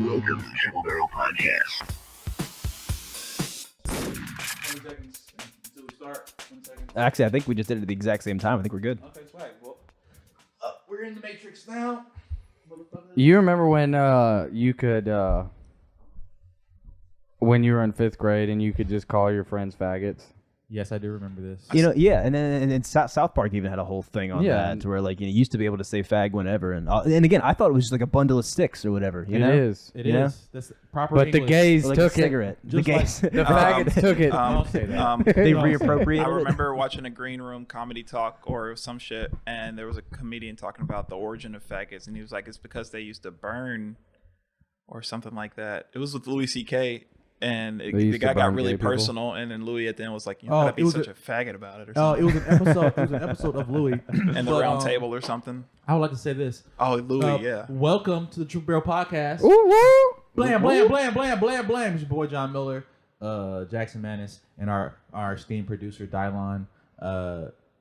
Welcome to the Triple Barrel Podcast. 20 seconds until we start. 20 seconds. Actually, I think we just did it at the exact same time. I think we're good. Okay, swag. Well, we're in the Matrix now. You remember when you could, when you were in 5th grade and you could just call your friends faggots? Yes, I do remember this. You know, yeah, and then and South Park even had a whole thing on Yeah. that, to where like you used to be able to say fag whenever, and again, I thought it was just like a bundle of sticks or whatever. You know? It is. It You know? is. That's proper But the English. gays Or like took a cigarette. The Just like- gays, it. The faggots took it. Don't say that. they Don't say reappropriated. I it. remember watching a Green Room comedy talk or some shit, and there was a comedian talking about the origin of faggots, and he was like, it's because they used to burn or something like that. It was with Louis C.K., and They the used to guy got burn really gay people. personal, and then Louis at the end was like, you Oh, gotta be it was such a faggot about it or something. It was an episode. It was an episode of Louis and the But, round table or something. I would like to say this. Oh, Louis, yeah. Welcome to the True Barrel Podcast. Ooh, woo. Blam, blam, blam, blam, blam, blam. It's your boy John Miller, Jackson Maness, and our esteemed producer Dylon.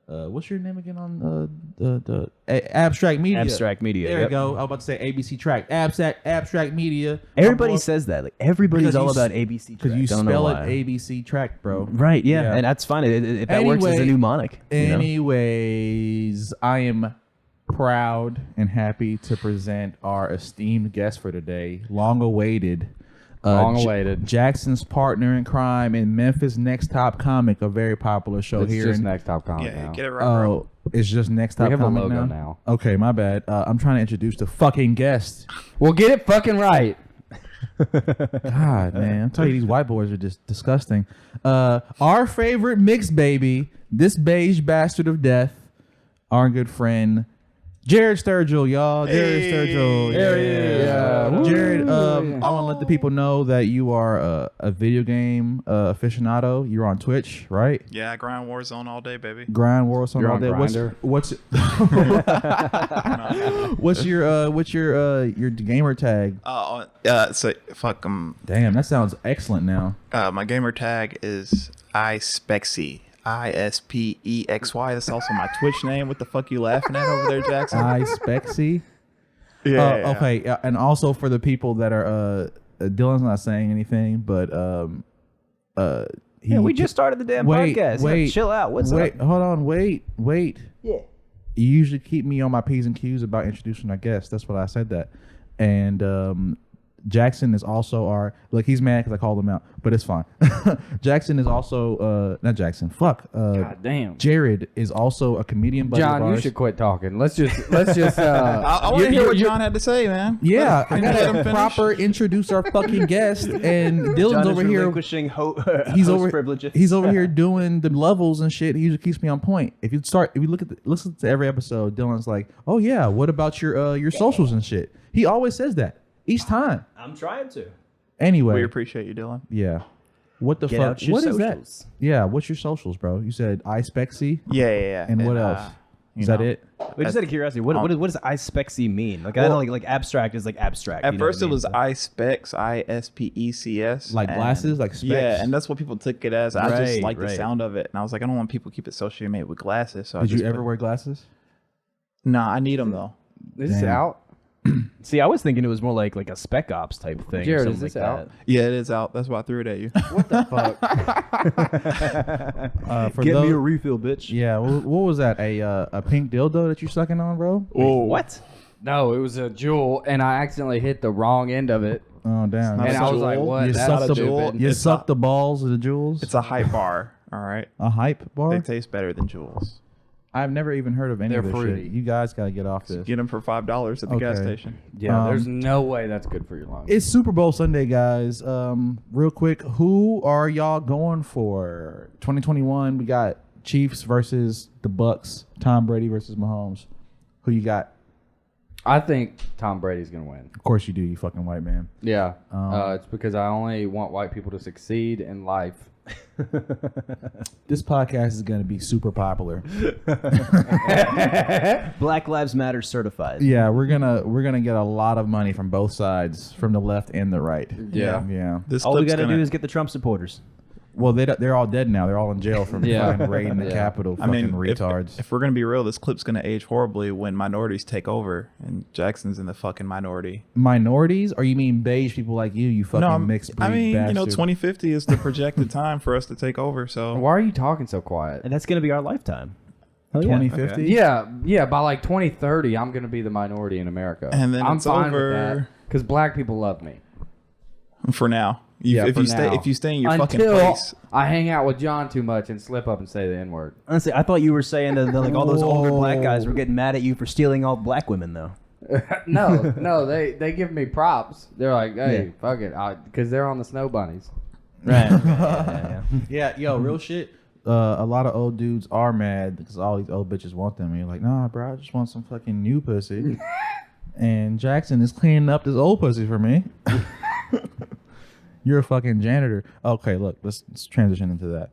What's your name again on the Abstract Media? Abstract Media. There yep. you go. I was about to say ABC Track. Abstract Media. Everybody says that. Like everybody's Because all you about ABC because you Don't know spell it why. ABC Track, bro. Right. Yeah. Yeah. And that's fine. If that works as a Anyway- mnemonic. You know? Anyways, I am proud and happy to present our esteemed guest for today, long awaited. Long-awaited. Jackson's partner in crime and Memphis' Next Top Comic, a very popular show It's here. just in- Next Top Comic Yeah, now. get it right, bro. Oh, it's just Next Top We have a Comic logo now? now. Okay, my bad. I'm trying to introduce the fucking guest. Well, get it fucking right. God, man, I'm telling you, these white boys are just disgusting. Our favorite mixed baby, this beige bastard of death, our good friend, Jared Sturgill, y'all. Jared Sturgill. There he is. Yeah. Jared, I want to let the people know that you are a video game aficionado. You're on Twitch, right? Yeah, I grind Warzone all day, baby. Grind Warzone You're all on day. Grindr? What's your gamer tag? So fuck Damn, that sounds excellent now. my gamer tag is iSpexy. ISPEXY. That's also my Twitch name. What the fuck you laughing at over there, Jackson? iSpexy. Yeah. Okay, and also for the people that are Dylan's not saying anything, but Yeah, we just started the damn podcast. Yeah, chill out. What's wait, up? hold on, wait. Yeah. You usually keep me on my P's and Q's about introducing our guests. That's what I said that. And Jackson is also our he's mad because I called him out, but it's fine. Jackson is also not Jackson. Fuck. God damn. Jared is also a comedian buddy of John, you ours. should quit talking. Let's just. I want to hear what John had to say, man. Yeah, I Let him gotta finish. proper introduce our fucking guest, and Dylan's John is over here. relinquishing He's host over. privileges. He's over here doing the levels and shit. He usually keeps me on point. If you look at listen to every episode, Dylan's like, "Oh yeah, what about your socials and shit?" He always says that each time. I'm trying to. Anyway, We appreciate you, Dylan. yeah. What the Get fuck? out your What is socials. that? Yeah. What's your socials, bro? You said iSpexy, Yeah. and what else? Is that it? But just out of curiosity, what does iSpexy mean? Like I Well- know like abstract is like abstract. At you know first, what I it was mean? iSpecs, ISPECS. Like and- glasses, like specs? Yeah, and that's what people took it as. I just Right, like the right. sound of it. And I was like, I don't want people to keep it associated with glasses. So I Did just you ever wear glasses? Nah, I need them, though. Is this Damn. out? See, I was thinking it was more like a spec ops type thing. or Jared, something is this like out? Yeah, it is out. That's why I threw it at you. What the fuck? For Get those, me a refill, bitch. Yeah, what was that? A pink dildo that you sucking on, bro? What? No, it was a jewel, and I accidentally hit the wrong end of it. Oh damn! not And a I was jewel. like, what? You That's sucked the stupid. You It's sucked the balls of the jewels. It's a hype bar, all right? A hype bar. They taste better than Juuls. I've never even heard of any of They're this fruity. shit. You guys gotta get off this. Get them for $5 at the gas Okay. station. Yeah, there's no way that's good for your lungs. It's Super Bowl Sunday, guys. Real quick, who are y'all going for? 2021. We got Chiefs versus the Bucks. Tom Brady versus Mahomes. Who you got? I think Tom Brady's gonna win. Of course you do. You fucking white man. Yeah, it's because I only want white people to succeed in life. This podcast is gonna be super popular. Black Lives Matter certified. Yeah, we're gonna get a lot of money from both sides, from the left and the right. Yeah. Yeah. This All we clip's got to gonna- do is get the Trump supporters. Well, they're all dead now. They're all in jail for fucking raiding the Capitol. I Fucking mean, retards. if we're gonna be real, this clip's gonna age horribly when minorities take over, and Jackson's in the fucking minority. Minorities, or you mean beige people like you fucking No, mixed breed I mean, bastard. 2050 is the projected time for us to take over. So Why are you talking so quiet? And that's gonna be our lifetime. Hell yeah. 2050. Yeah. By like 2030, I'm gonna be the minority in America, And then I'm it's fine over. with that because black people love me. for now, For now. if you stay in your Until fucking place, I hang out with John too much and slip up and say the N-word. Honestly, I thought you were saying that like all those older black guys were getting mad at you for stealing all black women, though. No, they give me props. They're like, hey, fuck it, because they're on the snow bunnies. Right. Yeah. Yeah, yo, real shit. A lot of old dudes are mad because all these old bitches want them. And you're like, nah, bro, I just want some fucking new pussy. And Jackson is cleaning up this old pussy for me. You're a fucking janitor. Okay, look, let's transition into that.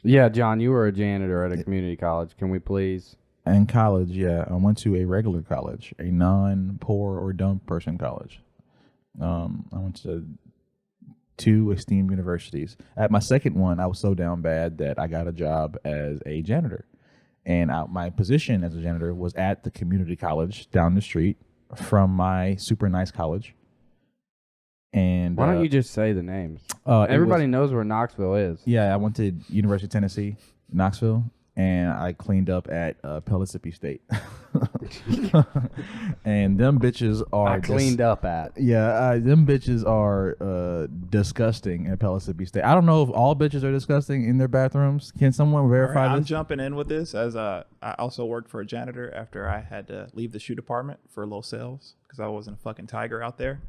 Yeah, John, you were a janitor at a community college. Can we please? In college, yeah, I went to a regular college, a non-poor or dumb person college. I went to 2 esteemed universities. At my second one, I was so down bad that I got a job as a janitor. And my position as a janitor was at the community college down the street from my super nice college. And Why don't you just say the names? it Everybody was- knows where Knoxville is. Yeah, I went to University of Tennessee, Knoxville, and I cleaned up at Pellissippi State. And them bitches are I cleaned up at. Yeah, them bitches are disgusting at Pellissippi State. I don't know if all bitches are disgusting in their bathrooms. Can someone verify I'm this? jumping in with this as I also worked for a janitor after I had to leave the shoe department for low sales because I wasn't a fucking tiger out there.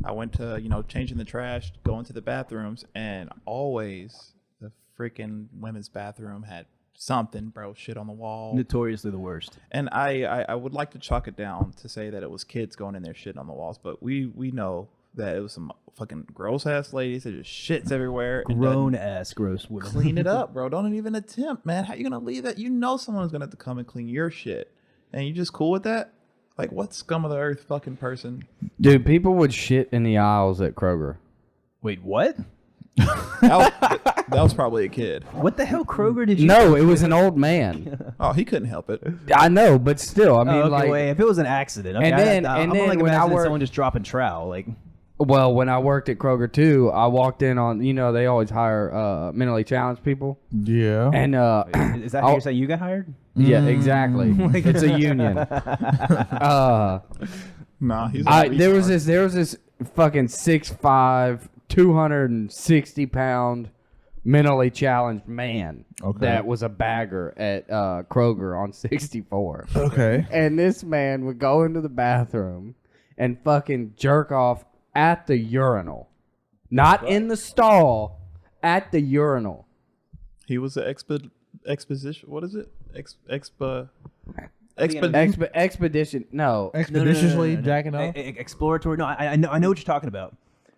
I went to changing the trash, going to the bathrooms, and always the freaking women's bathroom had something, bro, shit on the wall. Notoriously the worst. And I would like to chalk it down to say that it was kids going in there shitting on the walls, but we know that it was some fucking gross ass ladies that just shits everywhere. and Grown doesn't ass gross women. clean it up, bro. Don't even attempt, man. How you gonna leave that? You know someone's gonna have to come and clean your shit, and you just cool with that? Like, what scum of the earth fucking person? Dude, people would shit in the aisles at Kroger. Wait, what? That was probably a kid. What the hell, Kroger? Did you? No, it was an old man. Oh, he couldn't help it. I know, but still, I mean, Okay, like, wait, if it was an accident, okay, And then- I'm and then like when I imagining worked- someone just dropping trowel, like. well, when I worked at Kroger too, I walked in on, they always hire mentally challenged people, Yeah. and Is that how you're saying you got hired? yeah, exactly, it's a union. Nah, he's a There was retard. this fucking 6'5", 260-pound mentally challenged man that was a bagger at Kroger on 64. Okay. And this man would go into the bathroom and fucking jerk off at the urinal. Not in the stall, at the urinal. He was an exposition. What is it? Expedition. No. Expeditiously jacking off. Exploratory. No, I know what you're talking about.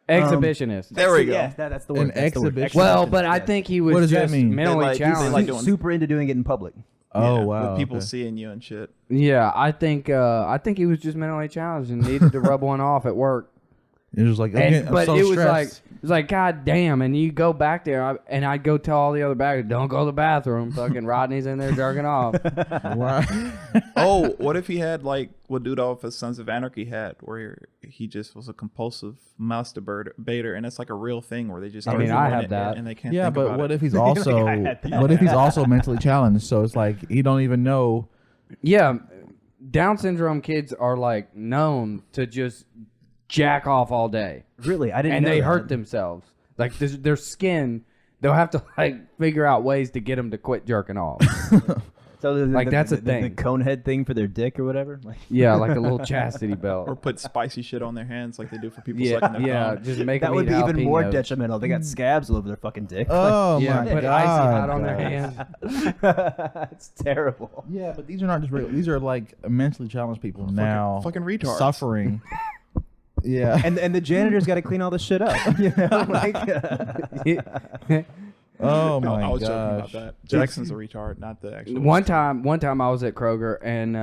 Exhibitionist. There we go. Yeah, that's the word. An that's the word. exhibition. Well, but I think he was What does that just mean? mentally They like- challenged. they like doing- super into doing it in public. Oh, Yeah, wow. with people okay. seeing you and shit. Yeah, I think he was just mentally challenged and needed to rub one off at work. It was like, I'm But so it was stressed. like, God damn! And you go back there, and I'd go tell all the other baggers, don't go to the bathroom. Fucking Rodney's in there jerking off. Wow. Oh, what if he had like what Dude off his Sons of Anarchy had, where he just was a compulsive masturbator, and it's like a real thing where they just I mean, keep I doing have it that. and they can't. Yeah, think but about what it. if he's also mentally challenged? So it's like he don't even know. Yeah, Down syndrome kids are like known to just jack off all day, Really, I didn't. and know they that. hurt themselves. Like their skin, they'll have to like figure out ways to get them to quit jerking off. So Like, that's a the thing. cone head thing for their dick or whatever. Like, Yeah, like a little chastity belt. or put spicy shit on their hands like they do for people Yeah, sucking their yeah, thumb. just make that them would eat be even more jalapenos. detrimental. They got scabs all over their fucking dick. Oh Yeah, my put god, icy hot on their hands. It's terrible. Yeah, but these are not just regular. These are like mentally challenged people now, fucking retards. suffering. Yeah. And the janitor's got to clean all this shit up. You know, like, Oh No, my I was joking about gosh. that. Jackson's a retard, not the actual. One time I was at Kroger and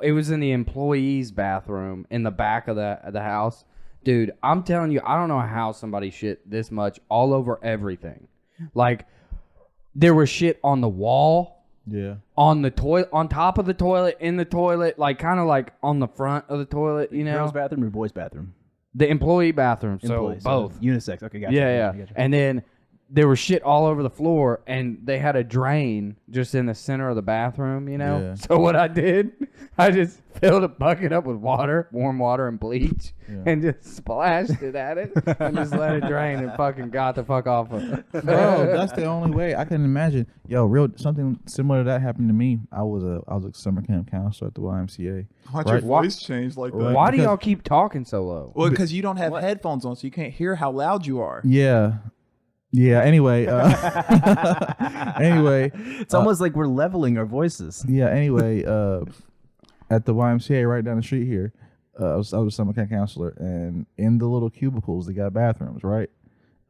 it was in the employees' bathroom in the back of the house. Dude, I'm telling you, I don't know how somebody shit this much all over everything. Like, there was shit on the wall, Yeah. on the toilet, on top of the toilet, in the toilet, like kind of like on the front of the toilet, you know? Girls' bathroom or boys' bathroom? The employee bathroom, so Employee, both. unisex. Okay, gotcha. Yeah. Gotcha. And then there was shit all over the floor, and they had a drain just in the center of the bathroom, you know? Yeah. So what I did, I just filled a bucket up with water, warm water and bleach, and just splashed it at it and just let it drain and fucking got the fuck off of it. Bro, that's the only way I can imagine. Yo, something similar to that happened to me. I was a summer camp counselor at the YMCA. Why'd Right. your voice change like that? Right. Why do Because- y'all keep talking so low? Well, because you don't have headphones on, so you can't hear how loud you are. Yeah. Anyway, It's almost like we're leveling our voices. Anyway, at the YMCA right down the street here, I was a summer camp counselor, and in the little cubicles they got bathrooms, right?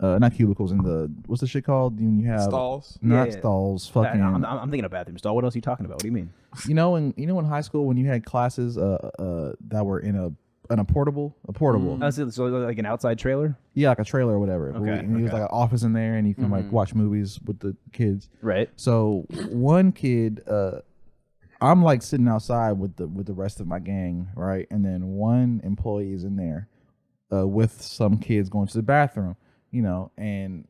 Not cubicles, in the what's the shit called? You have Stalls. not Yeah. stalls. Fucking. I'm thinking of bathroom stall. What else are you talking about? What do you mean? You know in high school when you had classes that were in a portable. So like an outside trailer? Yeah, like a trailer or whatever. Okay, And it was like an office in there, and you can like watch movies with the kids. Right. So one kid, I'm like sitting outside with the rest of my gang, right? And then one employee is in there with some kids going to the bathroom, you know. And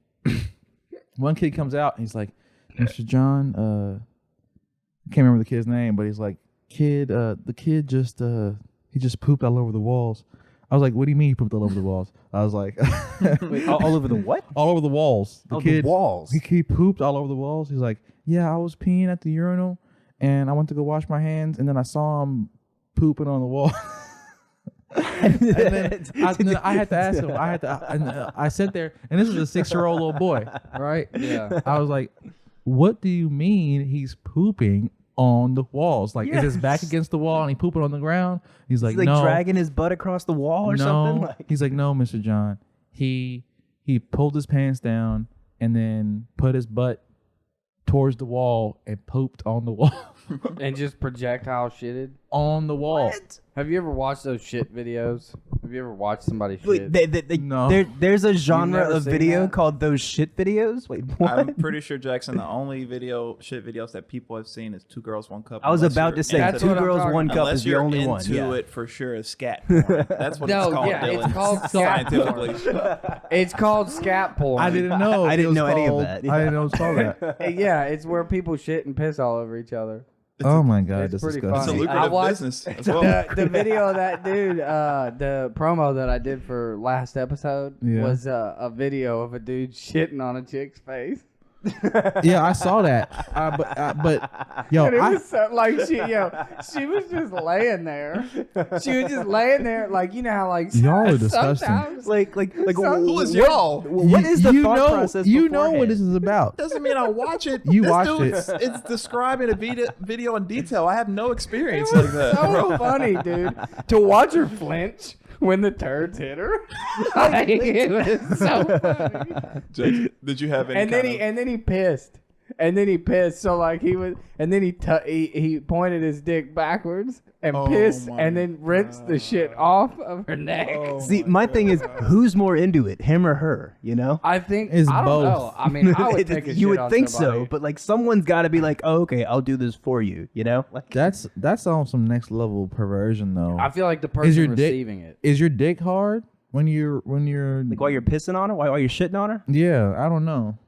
one kid comes out, and he's like, "Mr. John, I can't remember the kid's name, but he's like, the kid just he just pooped all over the walls." I was like, "What do you mean he pooped all over the walls?" I was like, Wait, all over the what? all over the walls. The walls. He pooped all over the walls. He's like, "Yeah, I was peeing at the urinal, and I went to go wash my hands, and then I saw him pooping on the wall." and then I had to ask him. I sat there, and this was a 6-year-old little boy, right? Yeah. I was like, "What do you mean he's pooping on the walls? Like, is his back against the wall and he pooping on the ground?" He's like, He's like "No." dragging his butt across the wall or something? Like, He's like, "No, Mr. John. He pulled his pants down and then put his butt towards the wall and pooped on the wall." And just projectile shitted. On the wall. Have you ever watched those shit videos? Have you ever watched somebody shit? wait, No. There's a genre never of seen video that? called those shit videos? Wait, what? I'm pretty sure, Jackson, the only shit videos that people have seen is 2 Girls, 1 Cup. I was unless about you're to say into That's Two what I'm Girls, talking One about. Cup Unless is the you're only into one. Yeah. it for sure, is scat porn. That's what No, it's called. yeah, it's Dylan. called scat Scientifically. It's called scat porn. I didn't know. I it didn't was know any of called- that. I didn't know it was called that. Yeah, it's where people shit and piss all over each other. Oh my God, It's that's pretty disgusting. It's a funny. lucrative I watched business as well. The video of that dude, the promo that I did for last episode Yeah. was a video of a dude shitting on a chick's face. Yeah, I saw that. But yo, And it was so, like she was just laying there. She was just laying there, like you know how like Y'all are disgusting. sometimes Like Who is y'all? what is the thought process You know beforehand? what this is about. Doesn't mean I watch it. You This watched dude, it. It's describing a video in detail. I have no experience like that. so funny, dude. To watch her flinch when the turds hit her. Like, it was so funny. Jake, did you have any? And then he pissed. And then he pissed. So like he was, and then he pointed his dick backwards and Oh pissed, my and then rinsed the shit off of her neck. See, my thing is, who's more into it, him or her? You know? I think It's I don't both. know. I mean, I would take a You shit would on think somebody. so, but like someone's got to be like, oh, okay, I'll do this for you. You know? Like, That's on some next level perversion though. I feel like the person your dick- receiving it. Is your dick hard when you're like while you're pissing on her, while you're shitting on her. Yeah, I don't know.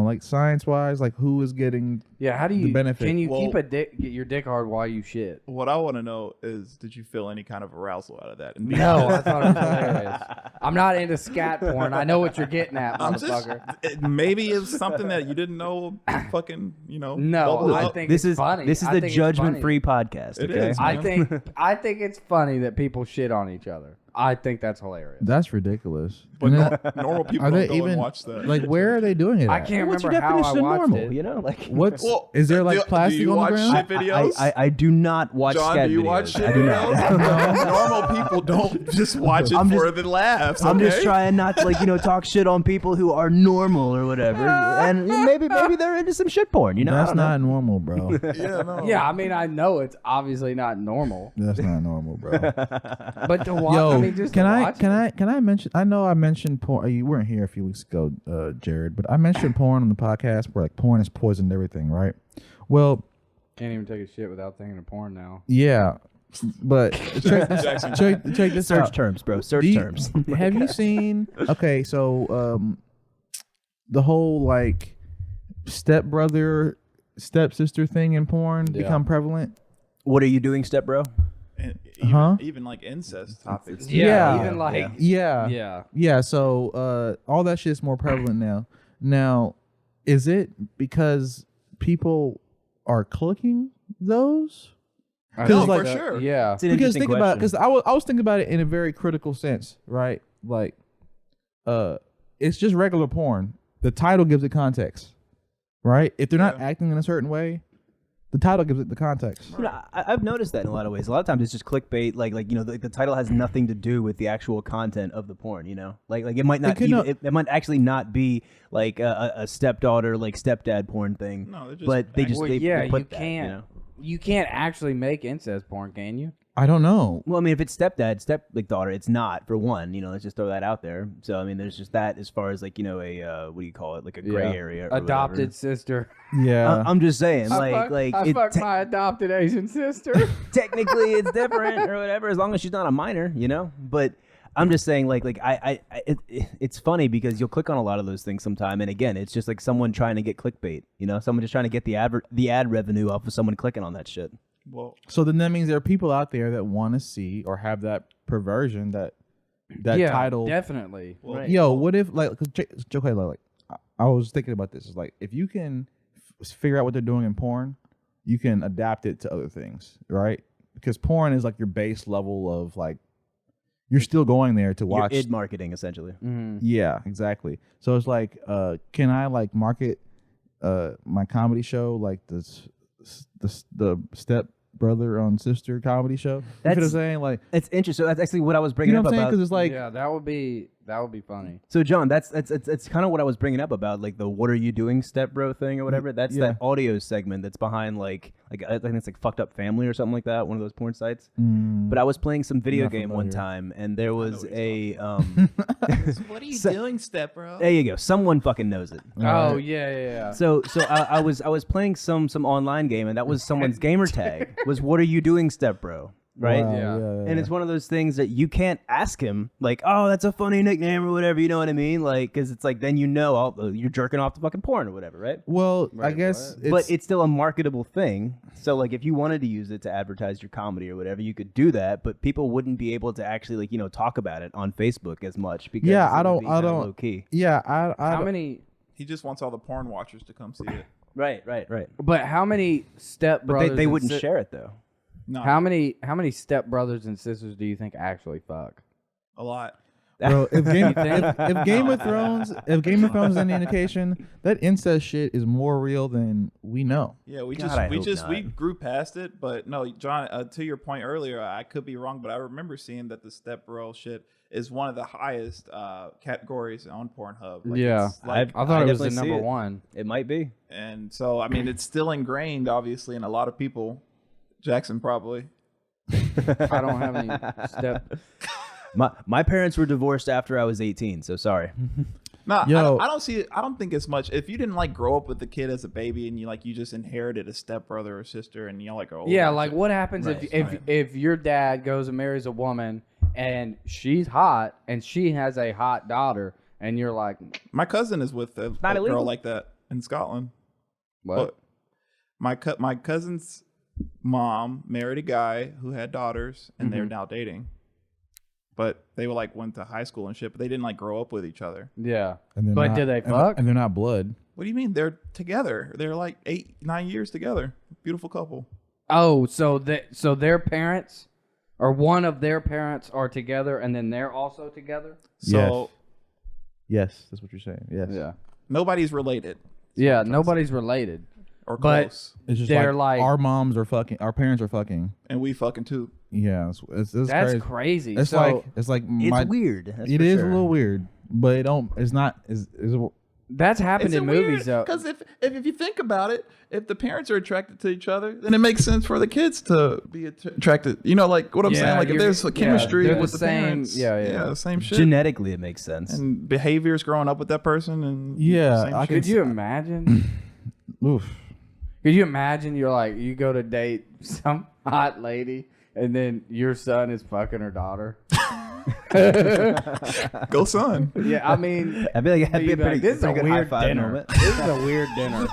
Like science wise, like who is getting Yeah, how do you benefit. Can you Well- get your dick hard while you shit? What I want to know is, did you feel any kind of arousal out of that? And No, I thought it was hilarious. I'm not into scat porn. I know what you're getting at, I'm just, motherfucker. Maybe it's something that you didn't know. Fucking, No, bubbled I up. think This it's is funny. this is I the think it's judgment-free funny. podcast. It Okay? is. I think it's funny that people shit on each other. I think that's hilarious. That's ridiculous. But And then- normal people are don't they go even and watch that. like where are they doing it? I at? can't What's your remember how I definition of watched normal? it. You know, like What's Well, is there like do plastic you on the watch ground? shit videos? I do not watch John, scat do you videos. watch shit I do not. videos? Normal people don't just watch it I'm for just- the laughs. I'm just okay? trying not to talk shit on people who are normal or whatever, and maybe they're into some shit porn. You know, I That's don't know. not normal, bro. Yeah, no. Yeah, I mean, I know it's obviously not normal, That's not normal, bro. but to watch, Yo, I mean, mean, just Can to I watch can it. I can I mention? I know I mentioned porn. You weren't here a few weeks ago, Jared, but I mentioned porn on the podcast where like porn has poisoned everything, right? Well, Can't even take a shit without thinking of porn now. yeah, but check this Search out. terms, bro. Search Do you- terms. Have you seen? Okay, so the whole like stepbrother, stepsister thing in porn Yeah. become prevalent. What are you doing, step bro? And even, Huh? even like incest topics. Yeah. Even like Yeah. yeah. So all that shit's more prevalent now. Now, is it because people are clicking those? I No, think for that- sure. Yeah. It's an Because interesting think about, question. because I was thinking about it in a very critical sense, right? Like, it's just regular porn. The title gives it context, right? If they're not Yeah. acting in a certain way, the title gives it the context. You know, I've noticed that in a lot of ways. A lot of times it's just clickbait. Like you know, the title has nothing to do with the actual content of the porn. You know, like it might not. could Even, not- it might actually not be like a stepdaughter, like stepdad porn thing. No, they're just but they just Well, they, yeah, they put you that, can't. You know? You can't actually make incest porn, can you? I don't know. Well, I mean, if it's stepdad, daughter, it's not for one. You know, let's just throw that out there. So I mean, there's just that as far as like you know a what do you call it, like a gray Yeah. area. Or Adopted whatever. sister. Yeah. I'm just saying, I like fucked my adopted Asian sister. technically it's different or whatever, as long as she's not a minor, you know. But I'm just saying, it's funny because you'll click on a lot of those things sometime, and again, it's just like someone trying to get clickbait, you know, someone just trying to get the ad revenue off of someone clicking on that shit. Well, So then that means there are people out there that want to see or have that perversion that yeah, title. definitely. well, Right. Yo, what if like? Cause okay, like I was thinking about this. It's like if you can figure out what they're doing in porn, you can adapt it to other things, right? Because porn is like your base level of like you're still going there to watch. Your id marketing, essentially. Mhm. Yeah, exactly. So it's like, can I like market my comedy show like the step brother on sister comedy show? You know what I'm That's- saying? Like, It's interesting. That's actually what I was you bringing know up what I'm saying? about. Because it's like, yeah, that would be funny. So John, that's kind of what I was bringing up about, like the "What are you doing, step bro" thing or whatever. That's yeah. that audio segment that's behind like I think it's like Fucked Up Family or something like that, one of those porn sites. But I was playing some video Not game one familiar. time, and there was what a what are you So- doing, step bro? there you go, someone fucking knows it. Oh yeah. So I was playing some online game, and that was someone's gamer tag was "What are you doing, step bro?" Right? wow, Yeah. And it's one of those things that you can't ask him, like, oh, that's a funny nickname or whatever, you know what I mean? Like, because it's like, then you know, you're jerking off to fucking porn or whatever, right? well, I Right, guess, But it's still a marketable thing. So, like, if you wanted to use it to advertise your comedy or whatever, you could do that, but people wouldn't be able to actually, like, you know, talk about it on Facebook as much because Yeah, it I would don't- be I kinda don't- low key. yeah, I How don't- many? He just wants all the porn watchers to come see it. Right. But how many step But brothers? they and wouldn't share it, though. No, How many step brothers and sisters do you think actually fuck? a lot. Bro, if Game, think? if Game of Thrones, is any indication, that incest shit is more real than we know. Yeah, we God, I hope we not. grew past it, but no, John. To your point earlier, I could be wrong, but I remember seeing that the step bro shit is one of the highest categories on Pornhub. Like, Yeah. it's like, I thought it was the definitely see number it. one. It might be. and so I mean, it's still ingrained, obviously, in a lot of people. Jackson probably. I don't have any step. My parents were divorced after I was 18, so sorry. No, Yo. I don't see it. I don't think it's much. If you didn't like grow up with the kid as a baby and you just inherited a stepbrother or sister and you're like, oh Yeah, like what happens Right, if your dad goes and marries a woman and she's hot and she has a hot daughter and you're like, my cousin is with a Not girl illegal. like that in Scotland. what? But my cousin's mom married a guy who had daughters and they're now dating. But they were like went to high school and shit, but they didn't like grow up with each other. Yeah. And they're But not- do they and- fuck? And they're not blood. What do you mean? They're together. They're like 8-9 years together. Beautiful couple. Oh, so their parents or one of their parents are together and then they're also together? So Yes, that's what you're saying. Yes. Yeah. nobody's related Yeah, nobody's related. or But- close. It's just They're like, like- our moms are fucking, our parents are fucking. And we fucking too. Yeah, it's That's crazy. crazy. It's So like It's my, weird. That's it for is sure. a little weird, but it don't. It's not. Is That's happened in movies though. Because if you think about it, if the parents are attracted to each other, then it makes sense for the kids to be attracted. You know, like what I'm saying. Like if there's a chemistry they're with the the same- parents, yeah. same shit. Genetically, it makes sense. And behaviors growing up with that person, and Yeah, same I shit. Could you imagine? Oof. Could you imagine? You're like, you go to date some hot lady, and then your son is fucking her daughter. Go son. Yeah, I mean, I feel like that'd be you'd a be pretty, like, this is a pretty good weird high-five dinner. moment. This is a weird dinner.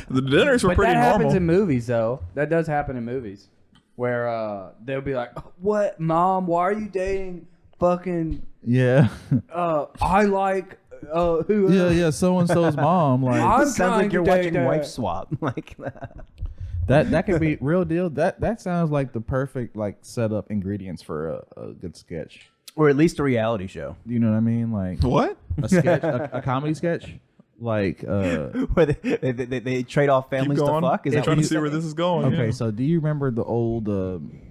The dinners were But pretty that happens normal. in movies, though. That does happen in movies, where they'll be like, "What, mom? Why are you dating fucking? Yeah. I like who? Yeah. So and so's mom. Like I'm Sounds trying like you're to watching date Wife Swap. Like that could be real deal. That sounds like the perfect like setup ingredients for a good sketch. or at least a reality show. You know what I mean? Like What? a sketch, a comedy sketch. Like Where they trade off Keep families to going. fuck. Is I'm that trying what to see where this is going. okay, yeah. so do you remember the old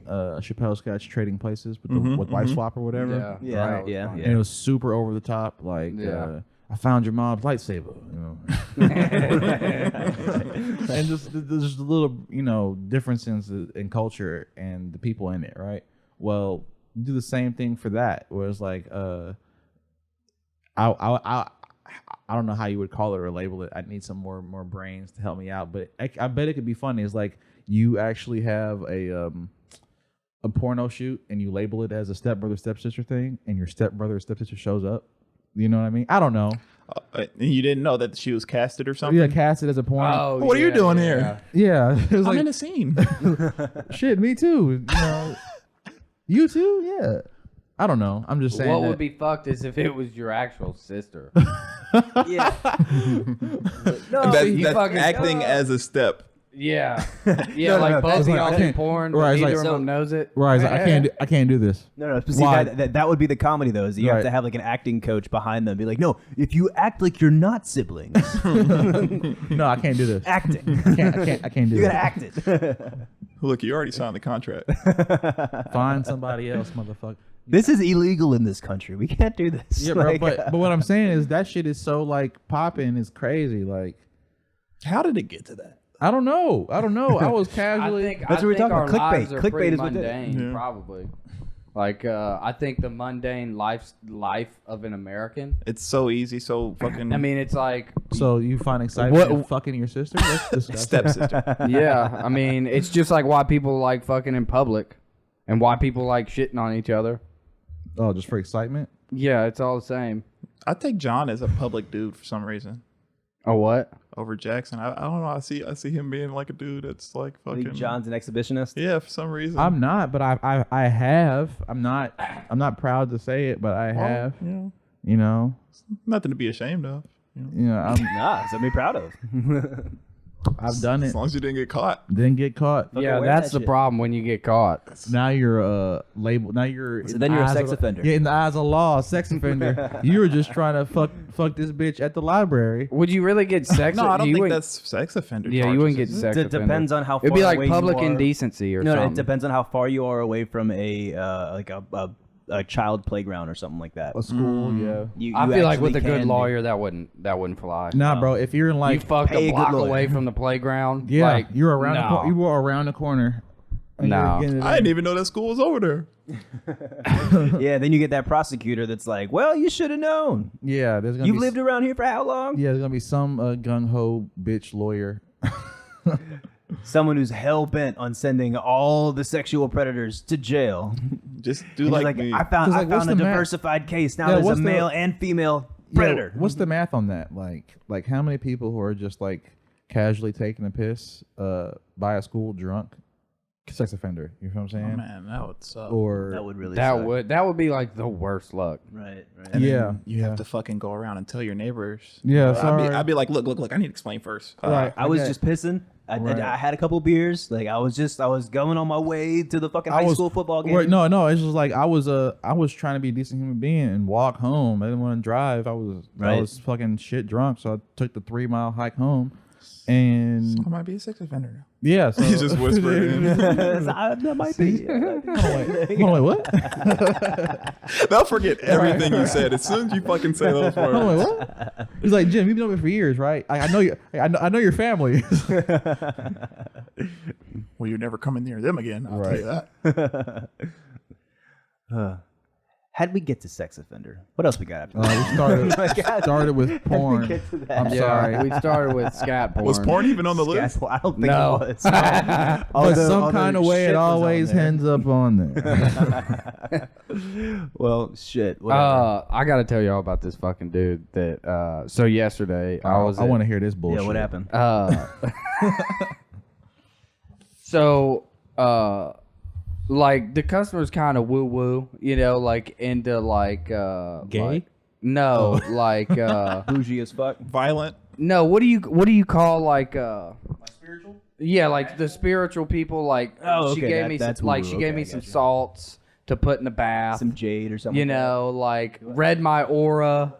Chappelle sketch Trading Places with the with Wife Swap or whatever? Yeah, Yeah, that was yeah, fun. yeah. And it was super over the top. Like I found your mom's lightsaber. You know. And just there's just a little differences in culture and the people in it, right? Well, do the same thing for that, where it's like I don't know how you would call it or label it. I need some more brains to help me out, but I bet it could be funny. It's like you actually have a porno shoot and you label it as a stepbrother stepsister thing, and your stepbrother or stepsister shows up. You know what I mean? I don't know. And you didn't know that she was casted or something? Yeah, cast it as a porn. Oh, What are you doing yeah. here? Yeah, it was I'm like in a scene. shit. Me too. You know, you too. Yeah. I don't know. I'm just saying. What that- would be fucked is if it was your actual sister. Yeah. That's you fucking- acting as a step. Yeah, No, yeah, like no, both of like, y'all I in can't- porn, right, but it's neither like- of them knows it. Right, it's like, I can't do this. No. See, Why? that would be the comedy though. Is you have Right. to have like an acting coach behind them. Be like, no, if you act like you're not siblings, No, I can't do this. acting. I can't do You this. gotta act it. Look, you already signed the contract. Find somebody else, motherfucker. This is illegal in this country. We can't do this. Yeah, bro. Like, But what I'm saying is that shit is so like popping is crazy. Like How did it get to that? I don't know. I was casually. That's what we're talking our about. Clickbait. lives are Clickbait pretty is what did it. mundane, Yeah. probably. Like I think the mundane life of an American. It's so easy, so fucking. I mean, it's like So you find excitement What- in fucking your sister? That's disgusting. stepsister. yeah. I mean, it's just like why people like fucking in public, and why people like shitting on each other. Oh, just for excitement? Yeah, it's all the same. I take John as a public dude for some reason Oh what? over Jackson. I don't know. I see him being like a dude that's like I fucking. think John's an exhibitionist. Yeah, for some reason. I'm not, but I have. I'm not proud to say it, but I have. You know, You know. nothing to be ashamed of. You know, Nah, something to be proud of. I've done it. As long as you didn't get caught. Didn't get caught. Yeah, wear that's that the shit. problem when you get caught. Now you're labeled. Now you're. So in then the you're a eyes sex of- offender. Yeah, in the eyes of law, a sex offender. You were just trying to fuck this bitch at the library. Would you really get sex? No, I don't you think wouldn't- that's sex offender. Yeah, you wouldn't get charges, is it? sex. It offender. depends on how far It'd be like away public you are. indecency or No, something. it depends on how far you are away from a child playground or something like that. A school, yeah. I feel like with a actually good can- lawyer that wouldn't fly. Nah, bro. If you're in You like, fucked pay a a good block lawyer. away from the playground. yeah, like, you're around. no. You were around the corner. And you're No. getting it I didn't even know that school was over there. Yeah, then you get that prosecutor that's like, well, you should have known. Yeah, there's gonna You've be. lived around here for how long? Yeah, there's gonna be some gung ho bitch lawyer. Someone who's hell bent on sending all the sexual predators to jail. Just do And he's like, me. I found 'Cause, like, what's a the math? diversified case. Now Yeah, there's a what's the- male and female Yeah, predator. what's the math on that? Like how many people who are just like casually taking a piss by a school drunk, sex offender? You know what I'm saying? Oh, man, that would suck. Or That would really that suck. would be like the worst luck. Right, right. And then yeah, you have to fucking go around and tell your neighbors. Yeah, I'd sorry. be like, look. I need to explain first. Right. I was Okay. just pissing. Right. I had a couple beers. Like I was going on my way to the fucking high school football game. Right, no, it's just like I was trying to be a decent human being and walk home. I didn't want to drive. I was Right. fucking shit drunk, so I took the 3 mile hike home. And I might be a sex offender now. yeah, so He's just whispering. That might be. Hold on, wait, what? They'll forget everything you said as soon as you fucking say those Hold on, words. wait, what? He's like, Jim, you've been over for years, right? I know you. I know your family. Well, you're never coming near them again. I'll tell you that. How'd we get to sex offender? What else we got after We that? started with porn. Get to that. I'm sorry. We started with scat porn. Was porn even on the list? I don't think No. it was. But some kind of way, it always ends up on there. Well, shit. Whatever. I gotta tell y'all about this fucking dude that. So yesterday I was. I want to hear this bullshit. Yeah, what happened? So, like the customers kind of woo woo, you know, like into like Gay? like- no, like Bougie as fuck. Violent. no. What do you call like spiritual? Yeah, like the spiritual people. Like Oh, she okay, gave that- me that's some, like woo-woo. she gave Okay, me I some gotcha. salts to put in the bath. Some jade or something. You know, like read my aura.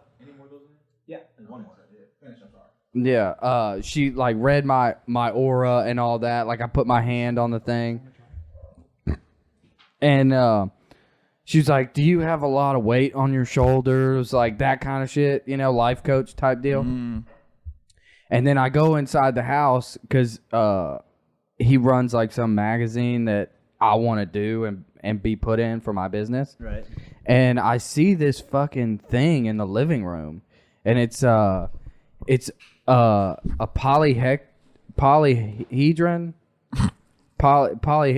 Yeah, she like read my aura and all that. Like I put my hand on the thing, and she's like, "Do you have a lot of weight on your shoulders?" Like that kind of shit, you know, life coach type deal. And then I go inside the house because he runs like some magazine that I want to do and be put in for my business. Right. And I see this fucking thing in the living room, and it's a polyhedron.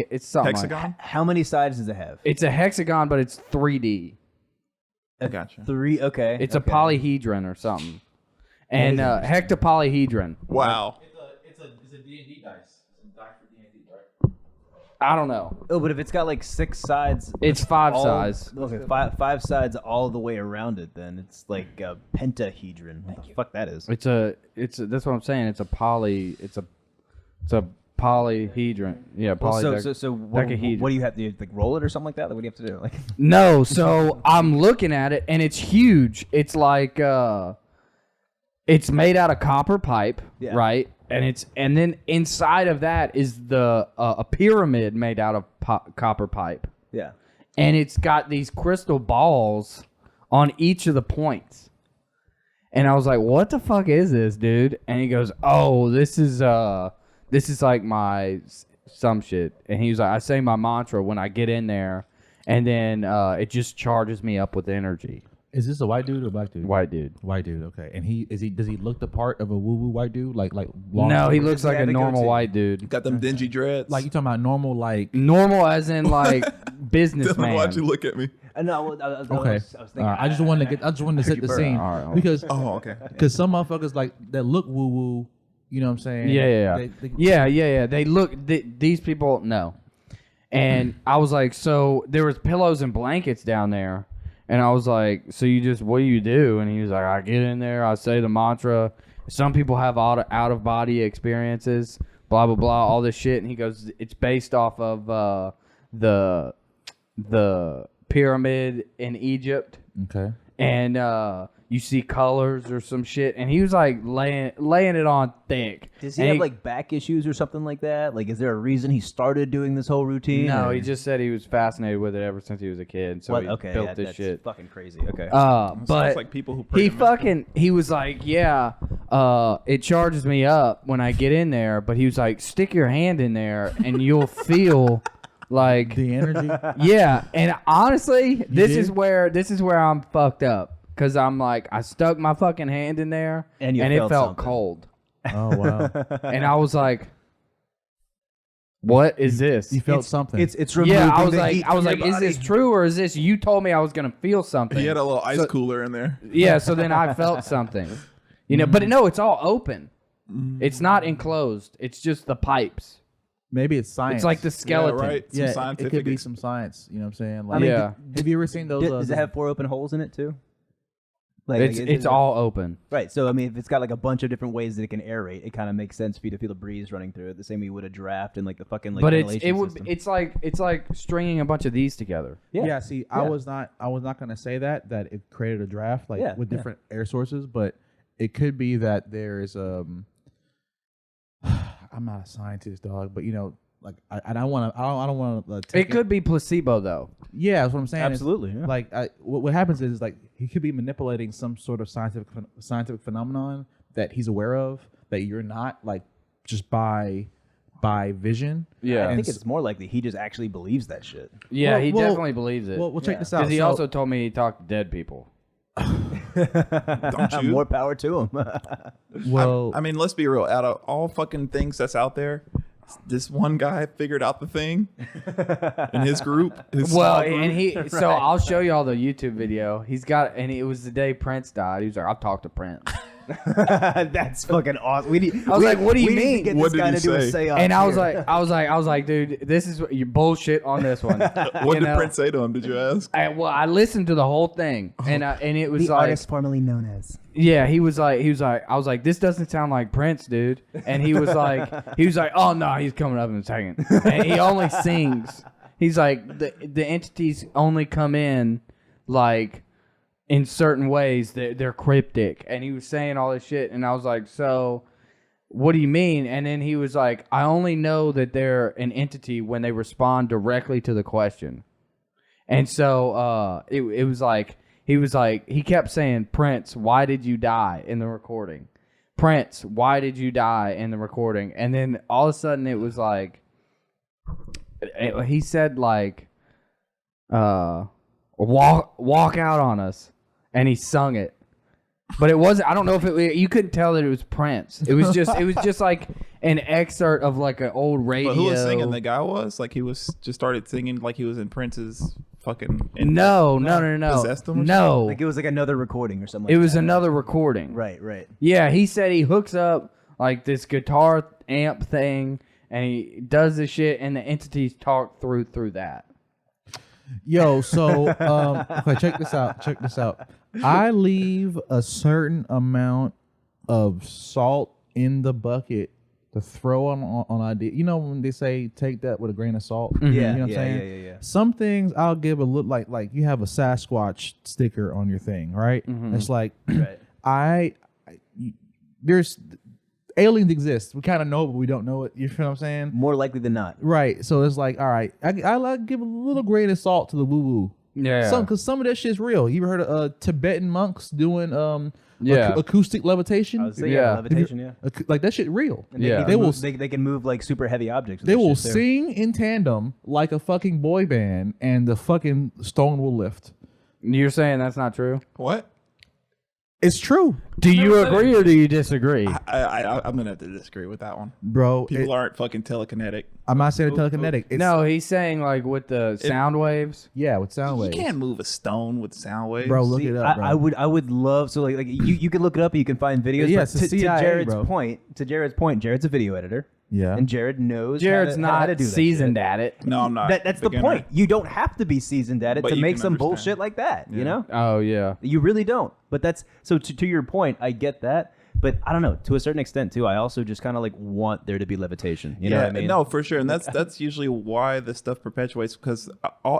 It's something. Hexagon? How many sides does it have? It's a hexagon, but it's 3D. Gotcha. 3. Okay. It's a polyhedron or something. And hectopolyhedron. Wow. It's a D&D dice. It's a die for D&D, right? I don't know. Oh, but if it's got like 6 sides, It's 5 all- size. Okay, five sides all the way around it. Then it's like a pentahedron. What the fuck that is? It's a that's what I'm saying. It's a polyhedron. Yeah, Well, so what do dodecahedron. you have to do? Like roll it or something like that? Like, what do you have to do? Like, No, so I'm looking at it and it's huge. It's like it's made out of copper pipe, Yeah. right? And then inside of that is the a pyramid made out of copper pipe. yeah. And it's got these crystal balls on each of the points. And I was like, "What the fuck is this, dude?" And he goes, "Oh, this is like my some shit." And he was like, "I say my mantra when I get in there, and then it just charges me up with energy." Is this a white dude or a black dude? White dude. White dude. Okay. And does he look the part of a woo woo white dude? Like long. No, he looks he like a had to go normal to? white dude. Got them dingy dreads. Like you talking about normal like. Normal as in like Dylan, businessman. why'd you look at me? No, Okay. I was thinking. I just wanted to set the scene All right. because Oh, okay. some motherfuckers like that look woo woo. You know what I'm saying? Yeah. Yeah. They look. These people no. And I was like, so there was pillows and blankets down there. And I was like, so what do you do? And he was like, I get in there, I say the mantra. Some people have out of body experiences, blah, blah, blah, all this shit. And he goes, it's based off of the pyramid in Egypt. Okay. And you see colors or some shit. And he was like laying it on thick. Does he And have like back issues or something like that? Like, is there a reason he started doing this whole routine? No, or- he just said he was fascinated with it ever since he was a kid. So What? he Okay, built yeah, this that's shit. fucking crazy. Okay. Sounds But like people who pray he to men. he was like, yeah, it charges me up when I get in there. But he was like, stick your hand in there and you'll feel like, The energy. yeah. And honestly, this did? is where I'm fucked up. Cause I'm like, I stuck my fucking hand in there And you it felt felt something. cold. Oh wow. And I was like, what is this? You felt something. It's removing Yeah, I was the like, heat from your is this body. true or is this you told me I was gonna feel something? He had a little ice cooler in there. Yeah, so then I felt something. You know, but no, it's all open. It's not enclosed. It's just the pipes. Maybe it's science. It's like the skeleton. Yeah, right. Some Yeah, it scientific. could be some science. You know what I'm saying? Like, mean, Yeah. Have you ever seen those? Does it have 4 open holes in it too? Like, It's all open. right. So I mean, if it's got like a bunch of different ways that it can aerate, it kind of makes sense for you to feel a breeze running through it, the same way you would a draft and like the fucking like But ventilation system. it's like stringing a bunch of these together. Yeah. See, I Yeah. was not gonna say that it created a draft like Yeah, with yeah. different air sources, but it could be that there is I'm not a scientist, dog, but like I don't want to. I don't want to. Take It could be placebo though. Yeah, that's what I'm saying. Absolutely, yeah. Like, what happens is like he could be manipulating some sort of scientific phenomenon that he's aware of that you're not, like just by vision. Yeah. I think it's more likely he just actually believes that shit. Yeah, Well, he well, definitely believes it. Well, check this out. Because he So- also told me he talked to dead people. Don't you? More power to him. well, I mean, let's be real. Out of all fucking things that's out there, this one guy figured out the thing in his group. His Well, small group. and he so I'll show you all the YouTube video. He's got, and it was the day Prince died. He was like, "I'll talk to Prince," That's fucking awesome. I was like, "What do you we need to mean?" get What this guy did to he do a say? seance and I was here. like, "Dude, this is your bullshit on this one." What did Prince say to him? Did you ask? I listened to the whole thing, and it was the like, artist formerly known as. yeah, he was like, I was like, this doesn't sound like Prince, dude. And he was like, oh no, he's coming up in a second. And he only sings. He's like, the entities only come in like in certain ways. They're cryptic. And he was saying all this shit, and I was like, so what do you mean? And then he was like, I only know that they're an entity when they respond directly to the question. And so it was like, he kept saying, Prince, why did you die in the recording? Prince, why did you die in the recording? And then all of a sudden it was like, he said like, walk out on us. And he sung it. But it wasn't, I don't know if you couldn't tell that it was Prince. It was just like an excerpt of like an old radio. But who was singing? The guy was like he was just started singing like he was in Prince's fucking. No. Possessed him or No. Like it was like another recording or something. It like was that. another recording. Right. Yeah, he said he hooks up like this guitar amp thing and he does this shit and the entities talk through that. Yo, so okay, check this out. I leave a certain amount of salt in the bucket to throw on idea. You know when they say take that with a grain of salt? Yeah, You know what I'm saying? yeah. Some things I'll give a look like you have a Sasquatch sticker on your thing, right? It's like Right. there's aliens exist. We kind of know it, but we don't know it. You feel what I'm saying? More likely than not. Right. So it's like, all right, I like give a little grain of salt to the woo woo. Yeah. Because some of that shit's real. You ever heard of Tibetan monks doing Yeah. acoustic levitation? I was saying, Yeah. levitation, yeah. Like that shit real. And Yeah. they, They will they can move like super heavy objects. with they this will shit, too. sing in tandem like a fucking boy band, and the fucking stone will lift. You're saying that's not true? What? It's true, Do you agree or do you disagree? I'm gonna have to disagree with that one. bro. People aren't fucking telekinetic. I'm not saying telekinetic. It's, No, he's saying like with the sound waves. yeah, with sound waves. You can't move a stone with sound waves. Bro, look See, it up, bro. I would love so like you can look it up and you can find videos. Yeah, but it's the CIA, Jared's bro. point, Jared's a video editor. Yeah. And Jared knows Jared's how to not do that seasoned shit. at it. No, I'm not. That's the Beginner. point. You don't have to be seasoned at it But to you make can some understand. bullshit like that. You know, Oh yeah. you really don't. But that's so to your point. I get that, but I don't know to a certain extent too. I also just kind of like want there to be levitation. You know what I mean? No, for sure, and that's usually why this stuff perpetuates because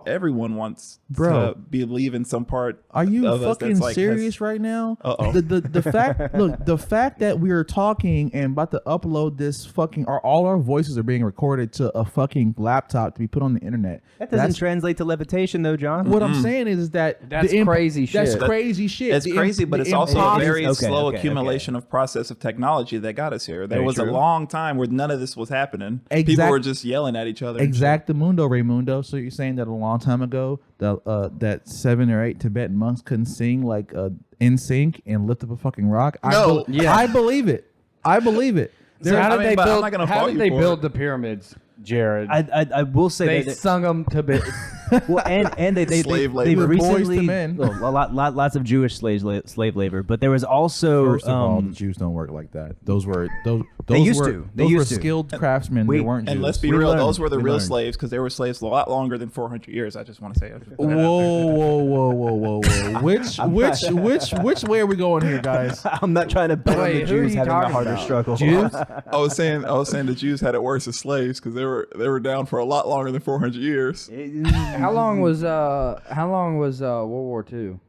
everyone wants Bro. to believe in some part. Are you of us fucking that's like serious has- right now? Uh-oh. The fact look, the fact that we are talking and about to upload this fucking all our voices are being recorded to a fucking laptop to be put on the internet. That doesn't That's translate to levitation though, John. what I'm saying is that That's the crazy That's shit. crazy shit. It's The crazy, imp- but the it's also a impossible- very Okay, slow okay, accumulation of process of technology that got us here. There Very was a true. long time where none of this was happening. People Exact- were just yelling at each other. and shit. Exactamundo, Raymundo. So you're saying that a long time ago, that 7 or 8 Tibetan monks couldn't sing like in sync and lift up a fucking rock? No. I believe it. I believe it. So how I did mean, they but I'm build? not gonna How fault did you they for build it. the pyramids, Jared? I will say They that sung them to bit. well, and they Slave they've labor. Boys to recently men. well, lots of Jewish slave labor, but there was also First of all, the Jews don't work like that. Those were those. They those used were, to. They Those were used to. skilled craftsmen. Wait, they weren't Jews. And let's be We real, learned. those were the We real learned. slaves because they were slaves a lot longer than 400 years. I just want to say. Whoa! Which way are we going here, guys? I'm not trying to bet on Wait, the who are Jews you having a talking harder about? struggle. Jews? I was saying the Jews had it worse as slaves because they were down for a lot longer than 400 years. How long was World War II?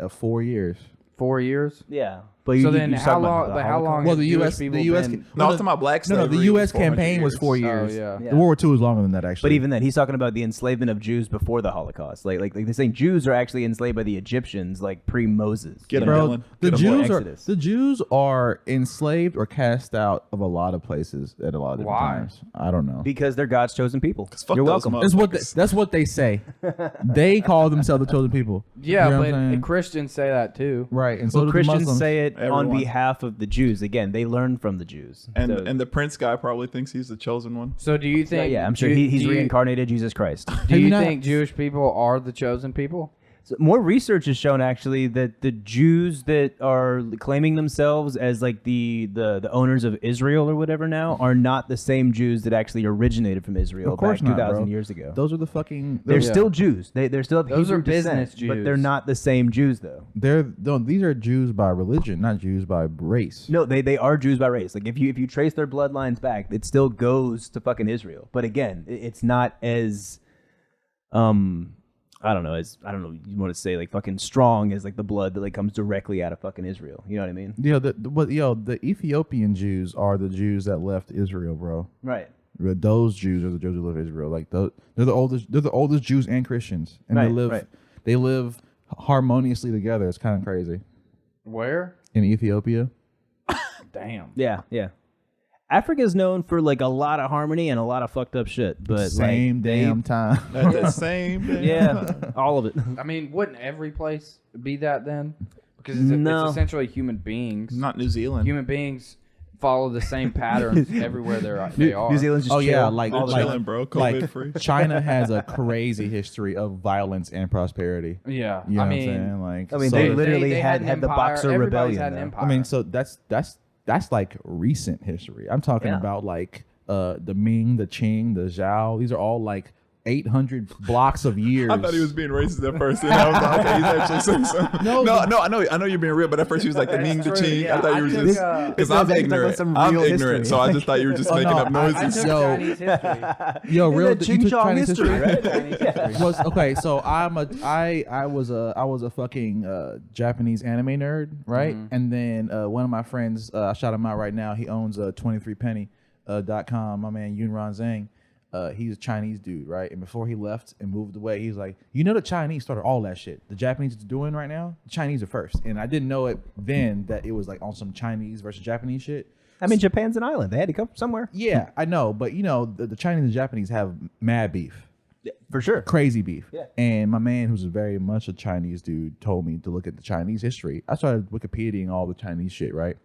4 years. 4 years. Yeah, But you, So you- then you're how talking about long? the But how Holocaust? long? Well, have the Jewish U.S. people the U.S. been- No, I'm talking about black No, slavery. the U.S. was 400 campaign was 4 years. years. Oh, yeah. The World War II was longer than that, actually. But even then, he's talking about the enslavement of Jews before the Holocaust. Like they're saying Jews are actually enslaved by the Egyptians, like pre-Moses. Get 'em, bro, Dylan. the Get 'em, boy. Jews are enslaved or cast out of a lot of places at a lot of different Why? times. I don't know. Because they're God's chosen people. fuck You're those welcome. That's what they say. They call themselves the chosen people. Yeah, You know what but I'm saying? Christians say that too. Right, and so Well, do the Christians Muslims. say it on Everyone. behalf of the Jews. Again, they learn from the Jews. And So- and the prince guy probably thinks he's the chosen one. So do you yeah, think? yeah, I'm sure do- he's do you- reincarnated Jesus Christ. Do Have you you not- think Jewish people are the chosen people? So more research has shown actually that the Jews that are claiming themselves as like the owners of Israel or whatever now are not the same Jews that actually originated from Israel Of course back not, 2,000 bro. years ago. Those are the fucking. They're those- still Jews. They're still of Those Hebrew are business descent, but they're Jews. not the same Jews though. These are Jews by religion, not Jews by race. No, they are Jews by race. Like if you trace their bloodlines back, it still goes to fucking Israel. But again, it's not as I don't know, you want to say like fucking strong as like the blood that like comes directly out of fucking Israel. You know what I mean? The Ethiopian Jews are the Jews that left Israel, bro. Right. Those Jews are the Jews who left Israel. Like they're the oldest. They're the oldest Jews and Christians, and Right. they live harmoniously together. It's kind of crazy Where? in Ethiopia. Damn. Yeah, yeah. Africa is known for like a lot of harmony and a lot of fucked up shit, but Same like, they- damn time. At the same day. yeah, all of it. I mean, wouldn't every place be that then? Because it's No. essentially human beings. Not New Zealand. Human beings follow the same patterns everywhere they are. New Zealand's just Oh yeah, chill. like All like, chilling, bro. like COVID free. China has a crazy history of violence and prosperity. Yeah. You know I what mean, I'm saying? Like, I mean, so they that- literally they had an the empire. Boxer Everybody's Rebellion, had an though. empire. I mean, so that's like recent history. I'm talking Yeah. about like the Ming, the Qing, the Zhao. These are all like 800 blocks of years. I thought he was being racist at first, and I was like, okay, he's actually saying something. No, I know you're being real, but at first he was like the Ming, the That's Qing. true, I thought you were yeah. just I took, because This I'm guy's acting like ignorant. some I'm real ignorant, history. so I just thought you were just Oh, making no, up I noises. took Yo. Chinese history. Yo, real. that You took Ching Chong Chinese history, history? right? Chinese history. Was okay. So I was a fucking Japanese anime nerd, right? And then one of my friends, I shout him out right now. He owns 23penny.com. My man Yunran Zhang. He's a Chinese dude, right? And before he left and moved away, he's like, you know, the Chinese started all that shit. The Japanese is doing right now. The Chinese are first, and I didn't know it then that it was like on some Chinese versus Japanese shit. I mean, Japan's an island. They had to come from somewhere. Yeah, I know, but you know, the Chinese and Japanese have mad beef. For sure. Crazy beef. Yeah. And my man, who's very much a Chinese dude, told me to look at the Chinese history. I started Wikipediaing all the Chinese shit, right?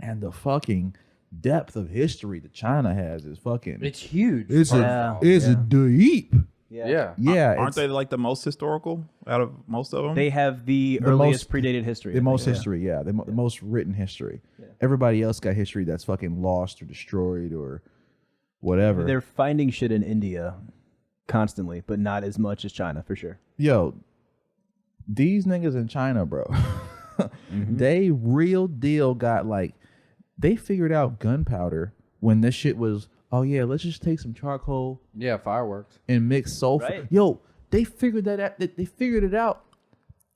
And the fucking depth of history that China has is fucking. It's huge. It's Yeah. a deep. Yeah. Yeah. Aren't it's they like the most historical out of most of them? They have the The earliest most- predated history. the I most think. history, yeah. The most written history. Everybody else got history that's fucking lost or destroyed or whatever. They're finding shit in India constantly, but not as much as China, for sure. Yo, these niggas in China, bro, they real deal got like, they figured out gunpowder when this shit was, oh yeah, let's just take some charcoal Yeah, fireworks. and mix sulfur. Right. Yo, they figured that out. They figured it out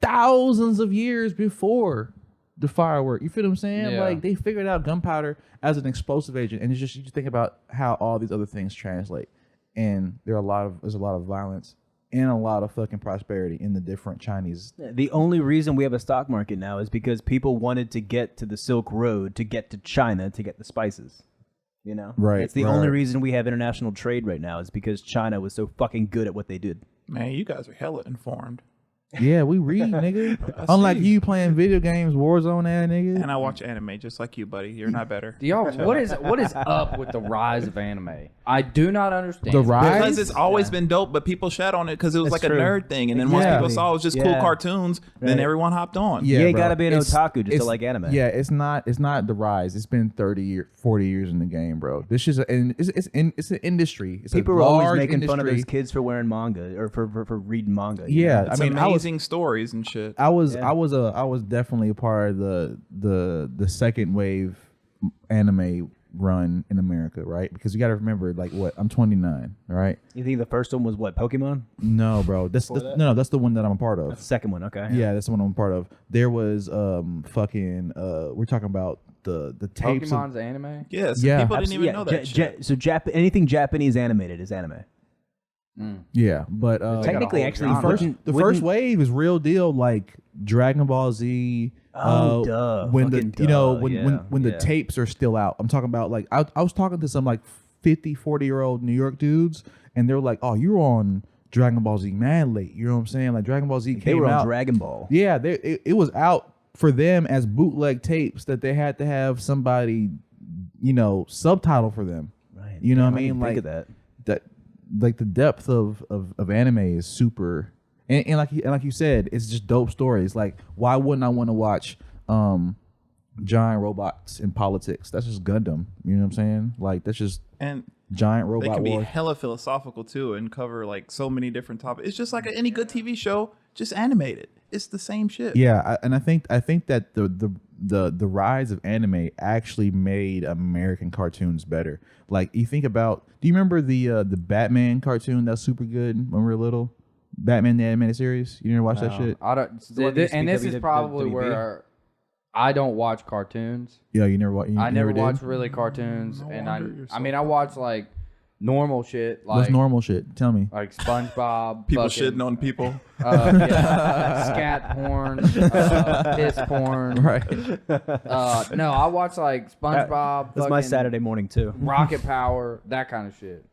thousands of years before the firework. You feel what I'm saying? Yeah. Like they figured out gunpowder as an explosive agent, and it's just you just think about how all these other things translate. And there's a lot of violence and a lot of fucking prosperity in the different Chinese. The only reason we have a stock market now is because people wanted to get to the Silk Road to get to China to get the spices. You know? Right, It's the right. only reason we have international trade right now is because China was so fucking good at what they did. Man, you guys are hella informed. Yeah, we read, nigga. Unlike see. you playing video games, Warzone, ass nigga. And I watch anime just like you, buddy. You're not better. Do y'all, what is up with the rise of anime? I do not understand. The rise? Because it's always been dope, but people shat on it because it was That's like true. a nerd thing. And then once Yeah. people saw it was just cool Yeah. cartoons, then Right. everyone hopped on. You ain't bro. gotta be an otaku just to it's- like anime. Yeah, it's not the rise. It's been 40 years in the game, bro. This is it's an industry. It's People a are always large making fun of industry. those kids for wearing manga or for reading manga. you Yeah, know? It's I mean, I was amazing stories and shit. I was definitely a part of the second wave anime run in America, right? Because you got to remember, like, I'm 29, right? You think the first one was what, Pokemon? No, bro. That's the one that I'm a part of. That's the second one, okay. Yeah, that's the one I'm a part of. There was we're talking about the tapes. Pokemon's anime. Yes. Yeah. People didn't even know that shit. So anything Japanese animated is anime. Yeah, but Technically, whole actually, genre. the first wave is real deal, like Dragon Ball Z. Duh. When Fucking when the tapes are still out. I'm talking about, like, I was talking to some like 50, 40-year-old New York dudes, and they were like, "Oh, you're on Dragon Ball Z mad late." You know what I'm saying? Like, Dragon Ball Z They came were on out. Dragon Ball. Yeah, it was out for them as bootleg tapes that they had to have somebody, subtitle for them. Right. You know Damn, what I mean? didn't Like think of that, like the depth of anime is super, and like you said, it's just dope stories. Like, why wouldn't I want to watch giant robots in politics? That's just Gundam. You know what I'm saying? Like, that's just And giant they robot can be wars. hella philosophical too and cover like so many different topics. It's just like any good TV show, just animated. It's the same shit. Yeah, I think that the rise of anime actually made American cartoons better. Like, you think about, do you remember the Batman cartoon that's super good when we were little? Batman the animated series. You never watch that shit? I don't. one that used to And be this is probably WB. where I don't watch cartoons. Yeah, you never watch. I never did? watch really cartoons, and wonder you're so I mean I watch like normal shit, like What's normal shit? Tell me. like SpongeBob, People fucking, shitting on people. scat porn, piss porn. Right. No, I watch like SpongeBob. That's my fucking Saturday morning too. Rocket Power, that kind of shit.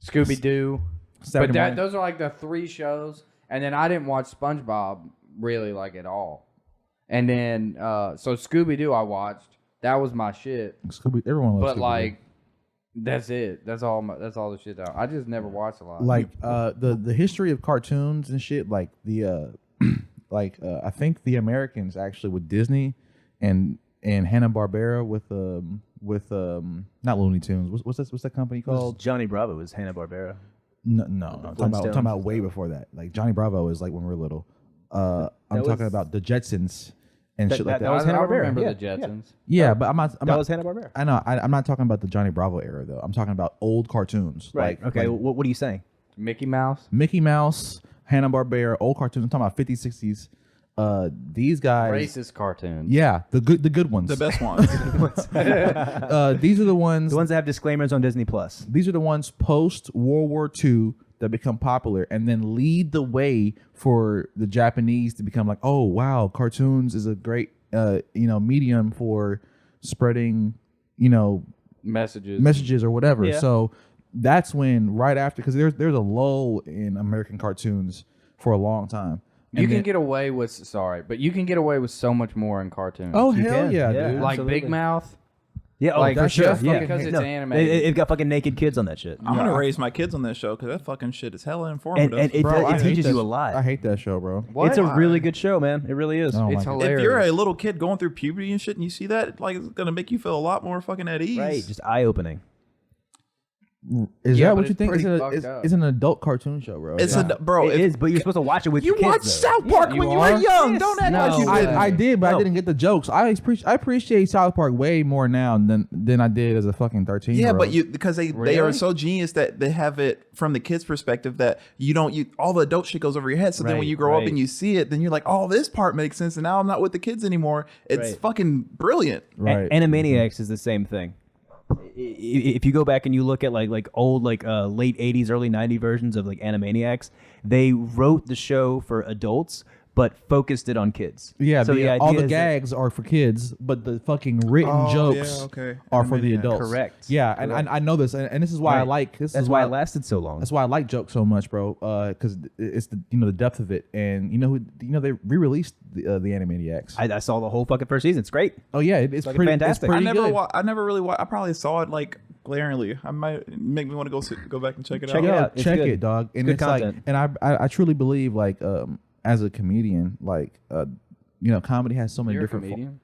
Scooby Doo. Saturday But morning. those are like the 3 shows, and then I didn't watch SpongeBob really like at all. And then so Scooby Doo I watched. That was my shit. Everyone loves But Scooby-Doo. like, that's it. That's all the shit that I just never watched a lot. Like the history of cartoons and shit, like the I think the Americans actually with Disney and Hanna-Barbera with not Looney Tunes. What's that company called? Johnny Bravo was Hanna-Barbera. No, I'm talking about Flintstones. way before that. Like, Johnny Bravo is like when we were little. I'm was- talking about the Jetsons and shit like that. that was I Hanna-Barbera. remember Yeah, the Jetsons. Yeah, but I'm not. That was Hanna-Barbera. I know. I'm not talking about the Johnny Bravo era though. I'm talking about old cartoons. Right. Like, Okay. like What are you saying? Mickey Mouse. Mickey Mouse, Hanna-Barbera, old cartoons. I'm talking about 50s, 60s. These guys. Racist cartoons. Yeah, the good ones. The best ones. These are the ones. The ones that have disclaimers on Disney Plus. These are the ones post World War II that become popular and then lead the way for the Japanese to become like, oh wow, cartoons is a great medium for spreading Messages. or whatever. Yeah. So that's when right after, because there's a lull in American cartoons for a long time. You And can then- get away with but you can get away with so much more in cartoons. oh You hell can. yeah, Yeah. dude. like absolutely. Big Mouth. Yeah, Like, for sure. just Yeah, because it's No, animated. It got fucking naked kids on that shit. I'm gonna raise my kids on that show because that fucking shit is hella And informative. it, Bro, I it hate teaches that you a sh- lot. I hate that show, bro. What? It's a really good show, man. It really is. Oh, my It's God. hilarious. if you're a little kid going through puberty and shit, and you see that, like, it's gonna make you feel a lot more fucking at ease. Right, just eye opening. Is Yeah, that but what you it's think? pretty It's, fucked up. it's an adult cartoon show, bro. It's Yeah. a bro. It if- is, but you're supposed to watch it with You your watched kids. though. South Park you when you are? were young. Yes. Don't act No, like you I- didn't. I did, but No. I didn't get the jokes. I appreciate South Park way more now than I did as a fucking 13. Yeah, but because they Really? are so genius that they have it from the kids' perspective that you all the adult shit goes over your head. So then when Right, you grow up right. and you see it, then you're like, oh, this part makes sense. And now I'm not with the kids anymore. It's Right. fucking brilliant. right. Animaniacs is the same thing. If you go back and you look at like old late 80s, early 90s versions of like Animaniacs, they wrote the show for adults but focused it on kids. Yeah, so the all idea the is that- gags are for kids, but the fucking written jokes okay. are for the Animaniacs. adults. Correct. Yeah, and I know this, and this is why I Right. like this. That's is why it lasted so long. That's why I like jokes so much, bro. Because it's the depth of it, and they re-released the Animaniacs. I saw the whole fucking first season. It's great. Oh yeah, it's fucking pretty fantastic. It's I pretty never good. I never really I probably saw it like glaringly. I might make me want to go back and check it Check out. it Yo, out. It's check good. it, dog. And good it's like, content. and I truly believe, like, as a comedian, like, comedy has so many You're a different. comedian.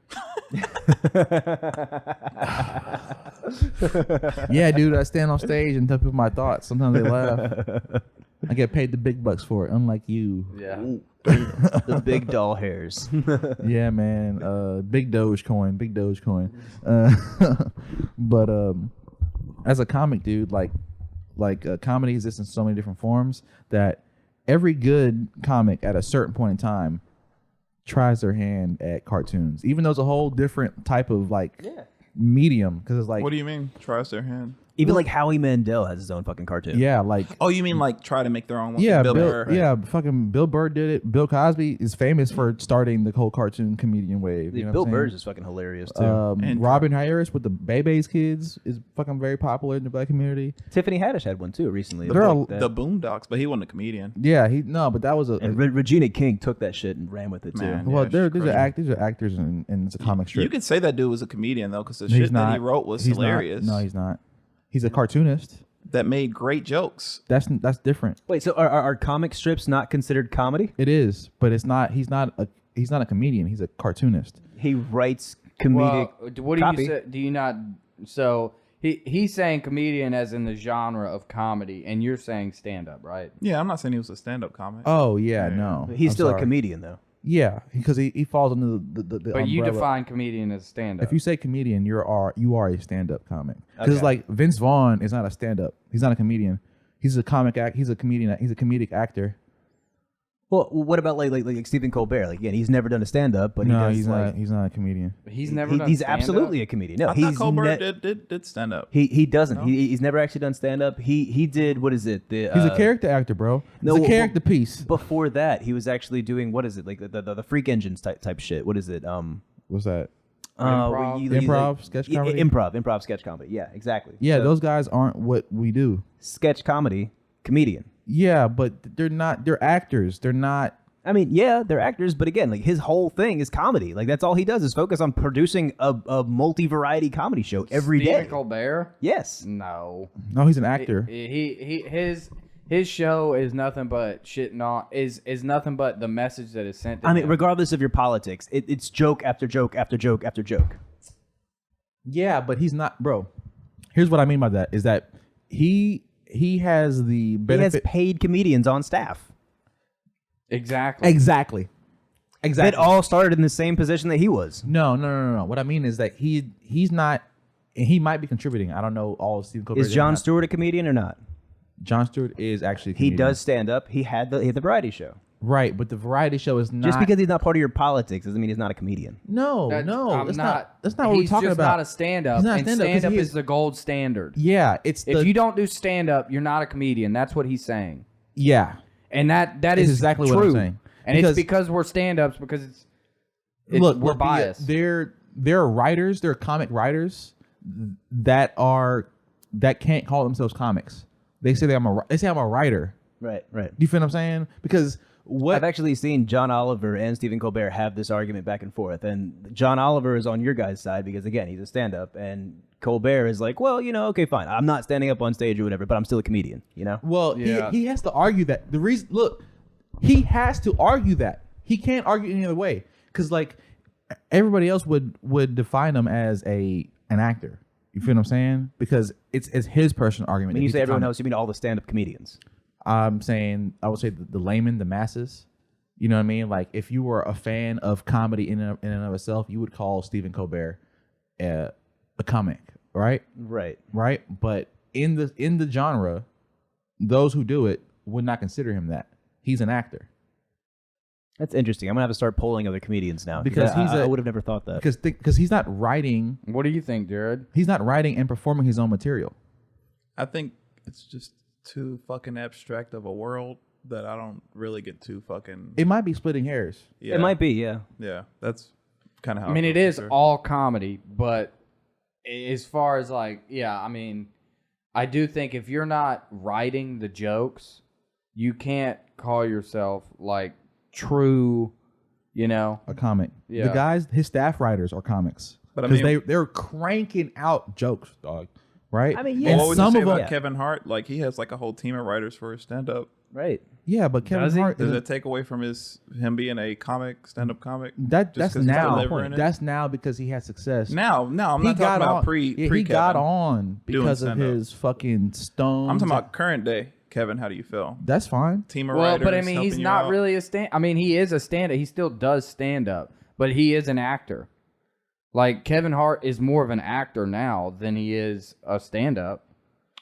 Yeah, dude. I stand on stage and tell people my thoughts. Sometimes they laugh. I get paid the big bucks for it, unlike you. Yeah. The big doll hairs. Yeah, man. Big Dogecoin. Big Dogecoin. But as a comic, dude, like comedy exists in so many different forms that every good comic at a certain point in time tries their hand at cartoons, even though it's a whole different type of medium. Because it's like, What do you mean? Tries their hand. Even like Howie Mandel has his own fucking cartoon. yeah, like Oh, you mean like try to make their own one? yeah, Bill Burr. yeah, fucking Bill Burr did it. Bill Cosby is famous for starting the whole cartoon comedian wave. You know Bill what I'm Burr's saying? is fucking hilarious too. And Robin Harris with the Bebe's kids is fucking very popular in the black community. Tiffany Haddish had one too recently. There are- That- The Boondocks, but he wasn't a comedian. Yeah, but that was a and Regina King took that shit and ran with it too. Man. well. Yeah, These are actors and it's a comic strip. You could say that dude was a comedian though, because the He's shit not. that he wrote was He's not. hilarious. No, he's not. He's a cartoonist. That made great jokes. That's different. Wait, so are comic strips not considered comedy? It is, but it's not. He's not a comedian. He's a cartoonist. He writes comedic. Well, what do copy. you say? Do you not? So he's saying comedian as in the genre of comedy, and you're saying stand up, right? Yeah, I'm not saying he was a stand-up comic. Oh yeah, no. He's I'm still sorry. a comedian though. Yeah, because he falls under the But you umbrella. define comedian as stand up. If you say comedian, you are a stand-up comic. Because Okay. like Vince Vaughn is not a stand-up. He's not a comedian. He's a comic act. He's a comedian. He's a comedic actor. Well, what about like Stephen Colbert? Like again, he's never done a stand up, but he No, does he's like, not. He's not a comedian. he's never done he's stand-up? absolutely a comedian. No, I he's thought Colbert did stand up. He doesn't. No? He's never actually done stand up. He did what is it? The He's a character actor, bro. no, It's a well, character piece. Before that, he was actually doing what is it? Like the Freak Engines type shit. What is it? What's that? Improv? Improv, sketch comedy? Improv sketch comedy. Yeah, exactly. Yeah, So, those guys aren't what we do. sketch comedy comedian. Yeah, but they're not. They're actors. They're not. I mean, yeah, they're actors, but again, like his whole thing is comedy. Like that's all he does is focus on producing a multi-variety comedy show every day. Stephen Colbert? Yes. No. No, he's an actor. His show is nothing but shit. Not is nothing but the message that is sent. To I mean, him. regardless of your politics, it's joke after joke after joke after joke. Yeah, but he's not, bro. Here's what I mean by that: is that he has the He has benefit. paid comedians on staff Exactly. Exactly. that all started in the same position that he was. No. What I mean is that he's not. And he might be contributing. I don't know all of Stephen Colbert. Is Jon Stewart a comedian or not? Jon Stewart is actually a He comedian. does stand up. He had the variety show. Right, but the variety show is not. Just because he's not part of your politics doesn't mean he's not a comedian. No, I'm that's not. That's not what we're he's talking just about. not a stand-up. He's not a and stand-up 'cause stand-up he is is- the gold standard. Yeah, it's If you don't do stand-up, you're not a comedian. That's what he's saying. Yeah, And that That's is exactly true. what I'm saying. And it's because we're stand-ups because we're look, biased. There are writers. There are comic writers that can't call themselves comics. They say I'm a writer. Right. Do you feel what I'm saying? Because what I've actually seen John Oliver and Stephen Colbert have this argument back and forth, and John Oliver is on your guys' side because again he's a stand-up, and Colbert is like, well, okay, fine, I'm not standing up on stage or whatever, but I'm still a comedian, Well, Yeah. he has to argue that. The reason, look, he has to argue that. He can't argue any other way. Because, like, everybody else would define him as an actor. You feel what I'm saying? Because it's his personal argument. When that you he's say a everyone comic. else, you mean all the stand-up comedians. I'm saying, I would say the layman, the masses. You know what I mean? Like, if you were a fan of comedy in and of itself, you would call Stephen Colbert a comic, right? Right. Right? But in the genre, those who do it would not consider him that. He's an actor. That's interesting. I'm gonna have to start polling other comedians now Because I would have never thought that. Because he's not writing. What do you think, Jared? He's not writing and performing his own material. I think it's just too fucking abstract of a world that I don't really get too fucking. It might be splitting hairs. Yeah, It might be, yeah. Yeah, that's kind of how. I mean, feel it for is sure. all comedy, but as far as like, yeah, I mean, I do think if you're not writing the jokes, you can't call yourself like true, A comic. Yeah. The guys, his staff writers are comics. But I Because mean- they're cranking out jokes, dog. Right? I mean, Well, yeah. what And would some you say of about them. Kevin Hart? Like he has like a whole team of writers for his stand-up. Right. Yeah, but Kevin Does he? Hart. Does it take away from him being a comic, stand-up comic? That's Just 'cause he's now. delivering it? That's now because he has success. Now, I'm not talking about pre. Yeah, pre he got Kevin. on because of stand-up. his fucking stones. I'm talking about current day. Kevin, how do you feel? That's fine. Team of Well, writers but I mean, he's helping you not out? really a stand. I mean, he is a stand-up. He still does stand-up, but he is an actor. Like Kevin Hart is more of an actor now than he is a stand-up.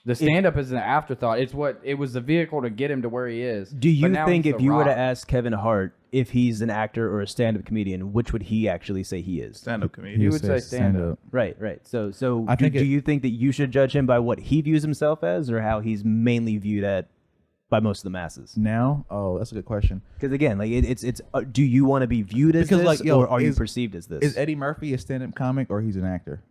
The stand-up is an afterthought. It was the vehicle to get him to where he is. Do you But now think he's if The you were to Rock. ask Kevin Hart if he's an actor or a stand-up comedian, which would he actually say he is? Stand-up comedian. You would say stand-up. Right. So I think do you think that you should judge him by what he views himself as, or how he's mainly viewed by most of the masses? Now, that's a good question. Because again, like it's do you want to be viewed as Because, this, like, yo, or are you is- perceived as this? Is Eddie Murphy a stand-up comic or he's an actor?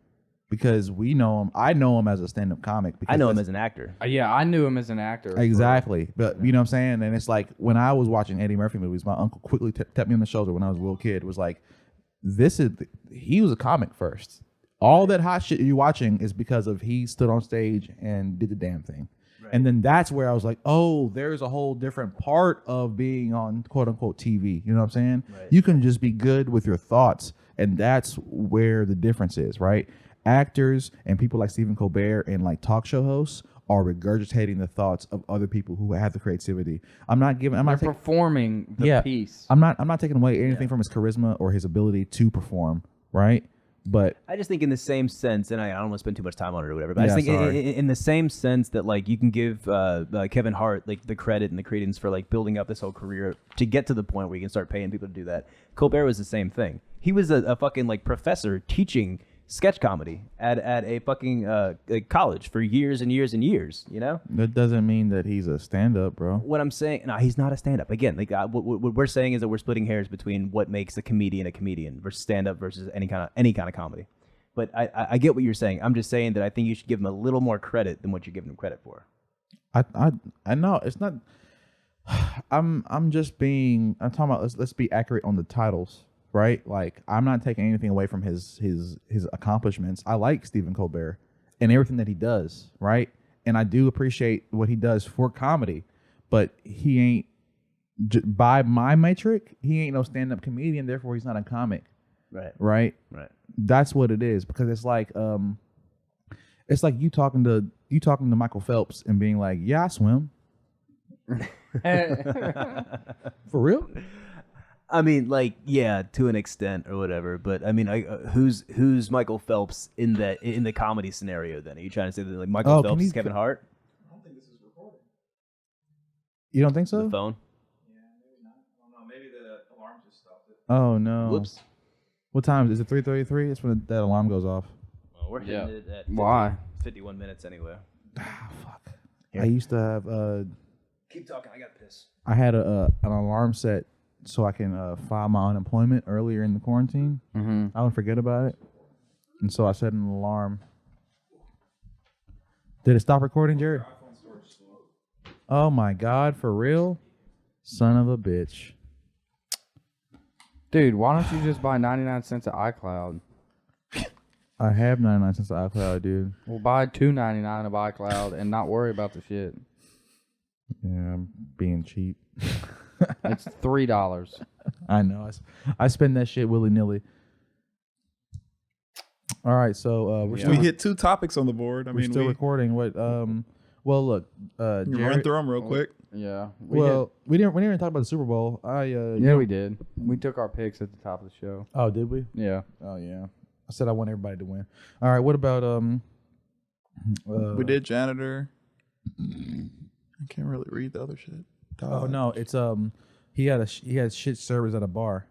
Because we know him. I know him as a stand-up comic. Because I know him that's- as an actor. Yeah, I knew him as an actor. Exactly. But you know what I'm saying? And it's like when I was watching Eddie Murphy movies, my uncle quickly tapped me on the shoulder when I was a little kid. Was like, he was a comic first. All that hot shit you're watching is because of he stood on stage and did the damn thing. And then that's where I was like, oh, there's a whole different part of being on quote unquote TV. You know what I'm saying? Right. You can just be good with your thoughts. And that's where the difference is, right? Actors and people like Stephen Colbert and like talk show hosts are regurgitating the thoughts of other people who have the creativity. I'm not They're performing the piece. I'm not taking away anything from his charisma or his ability to perform, right? But I just think in the same sense, and I don't want to spend too much time on it or whatever, but I Yeah, just think sorry. in the same sense that like you can give Kevin Hart like the credit and the credence for like building up this whole career to get to the point where you can start paying people to do that. Colbert was the same thing. He was a fucking like professor teaching sketch comedy at a fucking like college for years and years and years, you know? that doesn't mean that he's a stand-up, bro. What I'm saying, no, he's not a stand-up. Again, like what we're saying is that we're splitting hairs between what makes a comedian versus stand-up versus any kind of comedy. But I get what you're saying. I'm just saying that I think you should give him a little more credit than what you're giving him credit for. I know it's not. I'm talking about let's be accurate on the titles, right? Like I'm not taking anything away from his accomplishments. I like Stephen Colbert and everything that he does, right? And I do appreciate what he does for comedy, but he ain't by my metric, he ain't no stand-up comedian. Therefore, he's not a comic, Right. right? Right. That's what it is, because it's like you talking to Michael Phelps and being like, yeah, I swim. For real? I mean, like, yeah, to an extent or whatever. But I mean, who's Michael Phelps in the comedy scenario? Then are you trying to say that like Michael Phelps is Kevin Hart? You don't think so? The phone. Maybe the alarm just stopped it. Oh no. Whoops. What time is it? 3:33? It's when that alarm goes off. Well, we're hitting it at 51 minutes anyway. Ah, fuck. I used to have Keep talking. I got to piss. I had an alarm set so I can file my unemployment earlier in the quarantine. Mm-hmm. I don't forget about it, and so I set an alarm. Did it stop recording, Jared? Oh my God, for real? Son of a bitch. Dude, why don't you just buy 99 cents at iCloud? I have 99 cents of iCloud, dude. We'll buy $2.99 of iCloud and not worry about the shit. Yeah, I'm being cheap. It's $3. I know. I spend that shit willy-nilly. All right, so we're We hit 2 topics on the board. I we're mean, still we recording. What? Well, look, run Jared, through them real quick. Yeah. we didn't even talk about the Super Bowl. Yeah, we did. We took our picks at the top of the show. Oh, did we? Yeah. Oh, yeah. I said I want everybody to win. All right. What about We did janitor. I can't really read the other shit. Oh no, it's he had shit service at a bar.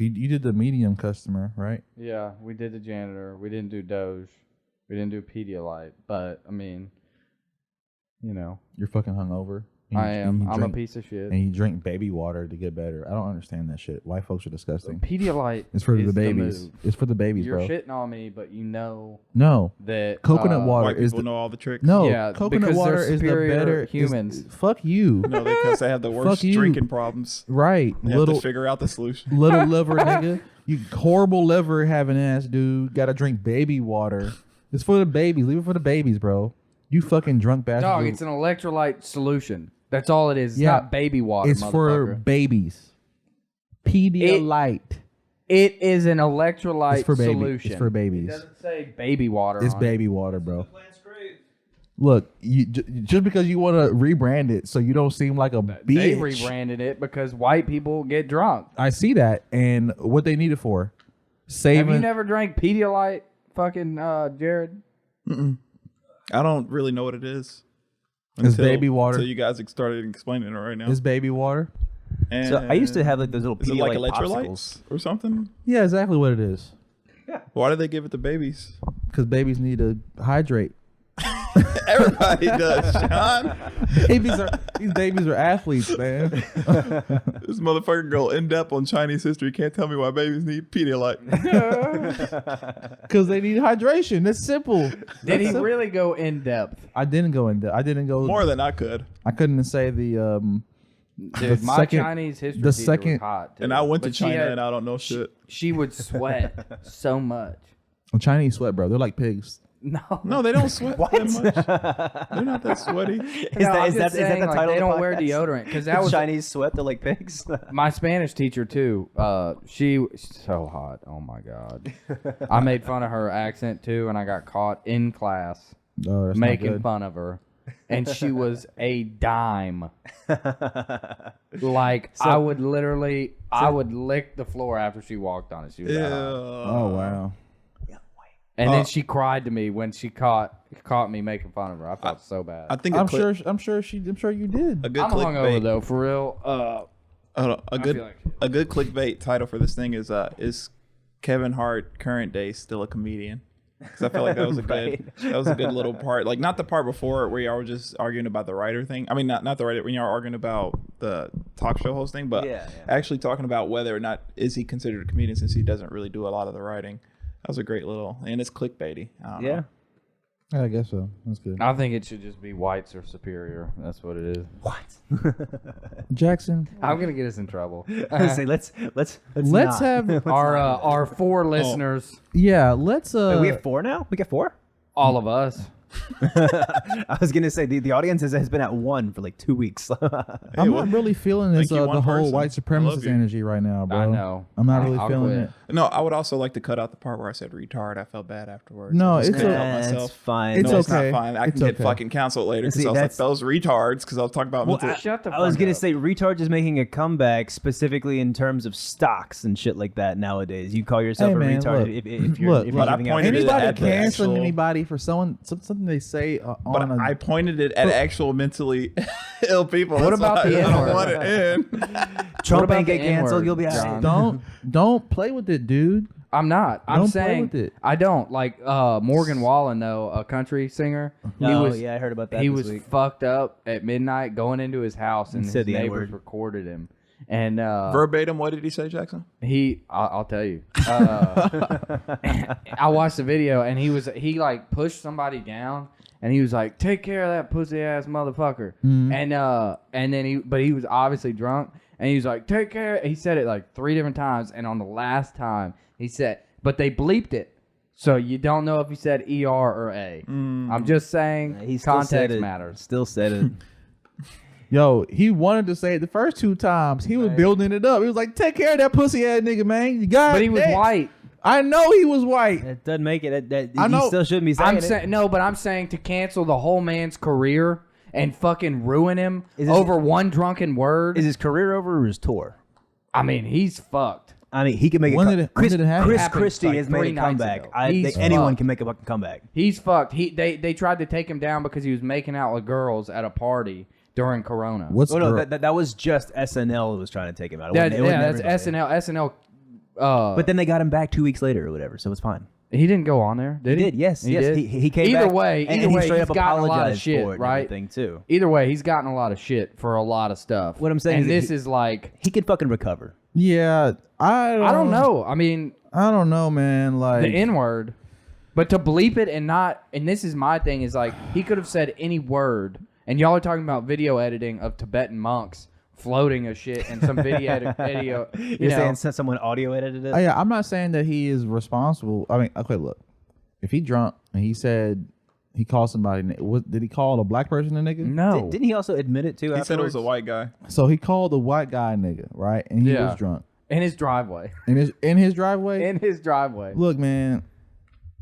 You did the medium customer, right? Yeah, we did the janitor. We didn't do Doge. We didn't do Pedialyte. But, I mean, you know. You're fucking hungover. And I am. I'm a drink- piece of shit. And you drink baby water to get better. I don't understand that shit. White folks are disgusting. Pedialyte It's for is the babies. move. It's for the babies, You're bro. shitting on me, but you know No. that Coconut water White is people the know all the tricks. no. Yeah, coconut because water they're is the superior better humans. Fuck you. No, because they have the worst Fuck you. drinking problems. Right. They have Little to figure out the solution. little liver nigga. You horrible liver having ass dude. Gotta drink baby water. It's for the babies. Leave it for the babies, bro. You fucking drunk bastard. Dog, it's an electrolyte solution. That's all it is. It's Yeah. not baby water, It's for motherfucker. babies. Pedialyte. It is an electrolyte It's for babies. solution. It's for It babies. doesn't say baby water It's on baby water, bro. Look, just because you want to rebrand it so you don't seem like a bitch. They rebranded it because white people get drunk. I see that, and what they need it for. Saving. Have you never drank Pedialyte, fucking Jared? I don't really know what it is. It's baby water. Until you guys started explaining it right now. It's baby water. And So I used to have like those little is it like Pedialyte electrolytes popsicles. or something? Yeah, exactly what it is. Why do they give it to babies? Because babies need to hydrate. Everybody does, Sean. These babies are athletes, man. This motherfucker go in depth on Chinese history. Can't tell me why babies need Pedialyte. Because they need hydration. It's simple. Did he really go in depth? I didn't go in depth. I didn't go More than I could. I couldn't say the Dude, my second- Chinese history the teacher second- was hot. Dude. And I went to But she China had- and I don't know shit. She would sweat so much. Chinese sweat, bro. They're like pigs. No, No, they don't sweat that much. They're not that sweaty. I'm just saying, like, they don't wear deodorant because that was Chinese sweat. They're like pigs. my Spanish teacher too. She's so hot. Oh my god. I made fun of her accent too, and I got caught in class Oh, that's making not good. fun of her, and she was a dime. Like I would literally, I would lick the floor after she walked on it. She was that hot. Oh wow. And then she cried to me when she caught me making fun of her. I felt so bad. I think I'm sure you did. a good I'm hungover clickbait. though, for real. Hold on. A feel like shit. good clickbait title for this thing is Kevin Hart current day still a comedian? Because I feel like that was a good little part. Like not the part before where y'all were just arguing about the writer thing. I mean not the writer when y'all were arguing about the talk show hosting, but actually talking about whether or not is he considered a comedian since he doesn't really do a lot of the writing. That was a great little, and it's clickbaity. I don't know. I guess so. That's good. I think it should just be whites are superior. That's what it is. Jackson, I'm gonna get us in trouble. Say let's let's have Our four listeners, let's Wait, we have 4 now. We got 4. all of us. I was gonna say the audience has been at 1 for like 2 weeks. I'm not really feeling this Thank you, the one whole person. white I love supremacist you. energy right now, bro. I know. I'm not really I'll feeling quit. it. No, I would also like to cut out the part where I said retard. I felt bad afterwards. No, I just it's couldn't o- help It's myself. fine. It's No, it's okay. not fine. I It's can get okay. fucking canceled later because See, I was like that's- those retards because I was talking about mental. Shut the fuck I was gonna up. say retard is making a comeback specifically in terms of stocks and shit like that nowadays. You call yourself Hey, a man, retard look. if you're Look, if but you're I giving out pointed it free at Anybody the canceling actual- anybody for something they say But on a I pointed it at actual mentally ill people. What That's about why the I don't N-word? want it in. Trump about ain't get the canceled, N-word, you'll be John? alright. don't play with it, dude. I'm not. I'm Don't play saying with it. I don't like Morgan Wallen though, a country singer. Oh, yeah, I heard about that He this was week. fucked up at midnight going into his house, and his said the neighbors N-word. recorded him. And Verbatim, what did he say, Jackson? I'll tell you. I watched the video, and he like pushed somebody down, and he was like, "Take care of that pussy ass motherfucker." And then he was obviously drunk, and he was like, "Take care." He said it like 3 different times, and on the last time he said, but they bleeped it, so you don't know if he said ER or A. I'm just saying, He still said context it. matters. Still said it. Yo, he wanted to say it the first 2 times. He was building it up. He was like, "Take care of that pussy ass nigga, man. You got." But he was white. I know he was white. It doesn't make it. I know. He still shouldn't be saying I'm it. saying no, but I'm saying to cancel the whole man's career and fucking ruin him Is this- over one drunken word. Is his career over or his tour? I mean, he's fucked. I mean, he can make When a did it- Chris, when did it happen? Chris It happened, Christie like, has 3 made a nights comeback. ago. I He's think anyone fucked. can make a fucking comeback. He's fucked. They tried to take him down because he was making out with girls at a party during Corona. What's Oh no, girl- that was just SNL that was trying to take him out. It That, wasn't- it wasn't that's everybody. SNL. But then they got him back 2 weeks later or whatever, so it's fine. He didn't go on there, did he? He did, yes, He yes. did? He came Either back. way, and either he way, straight he's up gotten a lot of apologized shit, for it and right? everything too. Either way, he's gotten a lot of shit for a lot of stuff. What I'm saying and is this is like, He could fucking recover. Yeah, I I don't know. I mean, I don't know, man. Like the N word, but to bleep it and not, and this is my thing, is like he could have said any word, and y'all are talking about video editing of Tibetan monks floating a shit and some video. You're saying since someone audio edited it? yeah, I'm not saying that he is responsible. I mean, okay, look, if he drunk and he said he called somebody, did he call a black person a nigga? no. Didn't he also admit it too? He said it was a afterwards? white guy. So he called the white guy a nigga, right? And he Yeah. was drunk In his driveway. in his driveway. In his driveway. Look, man,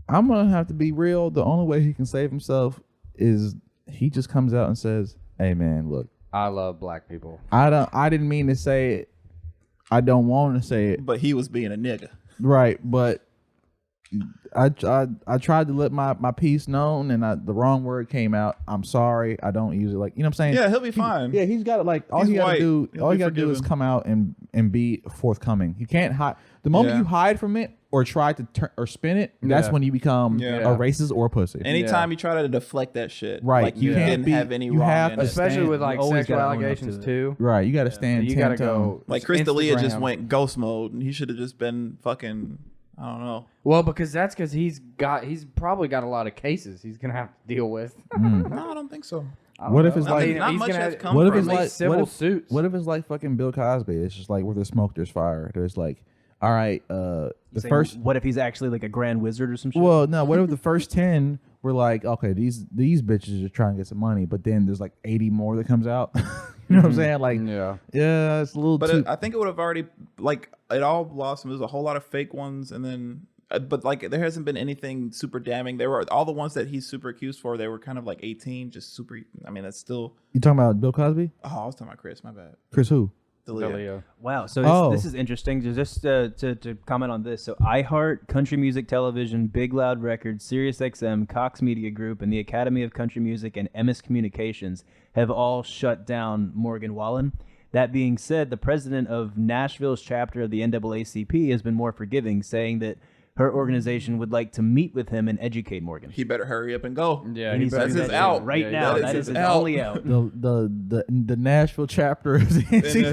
I'm gonna have to be real. The only way he can save himself is he just comes out and says, "Hey man, look, I love black people. I didn't mean to say it. I don't want to say it. But he was being a nigga. Right, but I tried to let my piece known, and the wrong word came out. I'm sorry. I don't use it like, you know what I'm saying? Yeah, he'll be fine. Yeah, he's got to like all He's he got to white. do. He'll All be he got to do is forgiven. come out and be forthcoming. He can't hide. The moment Yeah. you hide from it or try to turn or spin it, that's Yeah. when you become Yeah. a racist or a pussy. Anytime you try to deflect that shit, Right, like you you can't didn't be- have any you wrong have in to it. Especially stand- with like you always sexual gotta own up to allegations it. too. Right, you got to stand. You gotta 10 go. toes. Like Chris D'Elia just Instagram. went ghost mode, and he should have just been fucking. I don't know. Well, because he's probably got a lot of cases he's gonna have to deal with. No, I don't think so. What if it's I like? mean, not he's much gonna has have- come What if from it's it. like civil what if, suits. What if it's like fucking Bill Cosby? It's just like where there's smoke, there's fire. There's like, all right, the Saying, first. what if he's actually like a grand wizard or some shit? Well, no. What if the first 10 were like, okay, these bitches are trying to get some money, but then there's like 80 more that comes out. You know what I'm saying? Like, yeah, it's a little But too. I think it would have already like it all blossomed. There's a whole lot of fake ones, and then but like there hasn't been anything super damning. There were all the ones that he's super accused for. They were kind of like 18, just super. I mean, that's still. You talking about Bill Cosby? Oh, I was talking about Chris. My bad. Chris who? D'Elia. Wow. So Oh. this is interesting. Just to comment on this. So iHeart, Country Music Television, Big Loud Records, SiriusXM, Cox Media Group, and the Academy of Country Music and Emmis Communications have all shut down Morgan Wallen. That being said, the president of Nashville's chapter of the NAACP has been more forgiving, saying that her organization would like to meet with him and educate Morgan. He better hurry up and go. Yeah, He needs to that's do his that out. right Yeah, now. that That is is his his out. only out. The Nashville chapter of the NCAA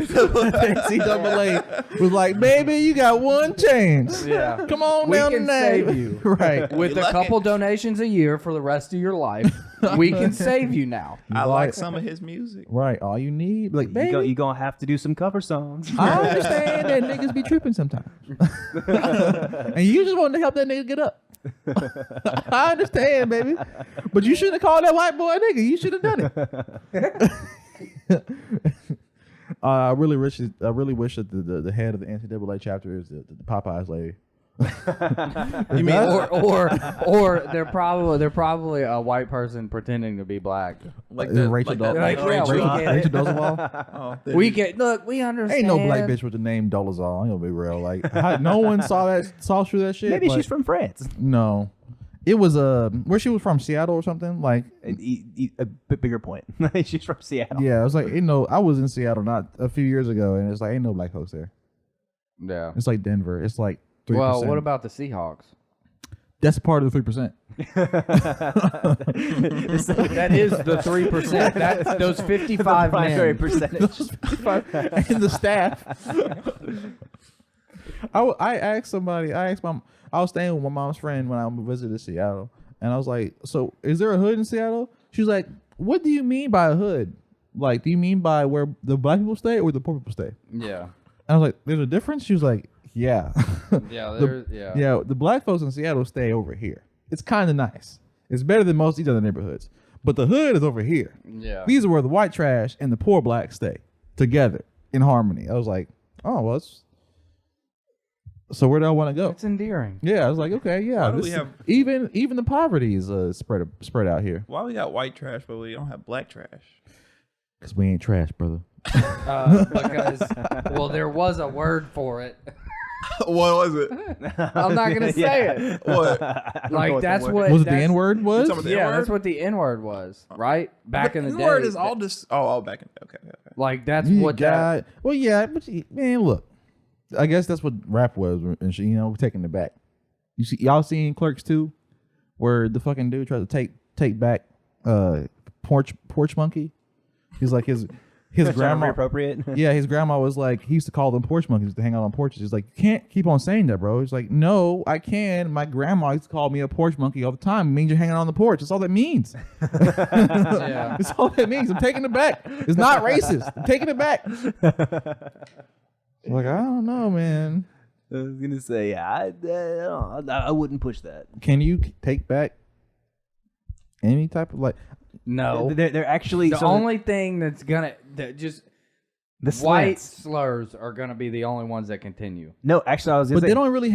was like, baby, you got one chance. Yeah. Come on We down can to Nashville. save you. Right. With You a lucky. couple donations a year for the rest of your life, we can save you now. I Right. like some of his music. Right. All you need, like, baby. You're going to have to do some cover songs. I understand that niggas be tripping sometimes. And you just wanted to help that nigga get up. I understand, baby. But you shouldn't have called that white boy a nigga. You should have done it. I really wish that the head of the NCAA chapter is the Popeyes lady. You mean Or they're probably a white person pretending to be black. like Rachel that, Dolezal. Like, yeah, we get it. Rachel Dolezal. Oh, We understand. Ain't no black bitch with the name Dolezal. I'm gonna be real. Like no one saw through that shit. Maybe like, she's from France. No, it was where she was from, Seattle or something. Like A bit bigger point. She's from Seattle. yeah, it was like I was in Seattle not a few years ago, and it's like ain't no black folks there. Yeah. It's like Denver. It's like 3%. Well, what about the Seahawks? That's part of the 3%. That is the 3%. That's those 55 Primary men. percentage. And the staff. I asked somebody. I was staying with my mom's friend when I visited Seattle, and I was like, "So, is there a hood in Seattle?" She's like, "What do you mean by a hood? Like, do you mean by where the black people stay or where the poor people stay?" Yeah. And I was like, "There's a difference." She was like, "Yeah, Yeah. yeah. The black folks in Seattle stay over here. It's kind of nice. It's better than most of these other neighborhoods, but the hood is over here. Yeah. These are where the white trash and the poor black stay together in harmony." I was like, "Oh, well, so where do I want to go?" It's endearing. Yeah, I was like, "Okay, yeah." Why do we have- even the poverty is spread out here Why we got white trash, but we don't have black trash? because we ain't trash, brother. Because, well, there was a word for it. What was it? I'm not going to say it. What? Like, that's what. Was it the that's- N word? Was talking about the Yeah, N-word? that's what the N word was, right? Back in the day. Word is all just back in. Okay. Like, that's You what that. got, well, yeah, but man, look, I guess that's what rap was, and shit, we're taking it back. You see, y'all seen Clerks 2, where the fucking dude tried to take back porch monkey. He's like his grandma. appropriate. Yeah, his grandma was like, he used to call them porch monkeys to hang out on porches. He's like, you can't keep on saying that, bro. He's like, no, I can. My grandma used to call me a porch monkey all the time. It means you're hanging out on the porch. That's all that means. Yeah. That's all that means. I'm taking it back. It's not racist. I'm taking it back. Like, I don't know, man. I was gonna say, I wouldn't push that. Can you take back any type of like? No. They're actually The so only thing that's gonna the white slants. slurs are gonna be the only ones that continue. No, actually, I was. Gonna But say, they don't really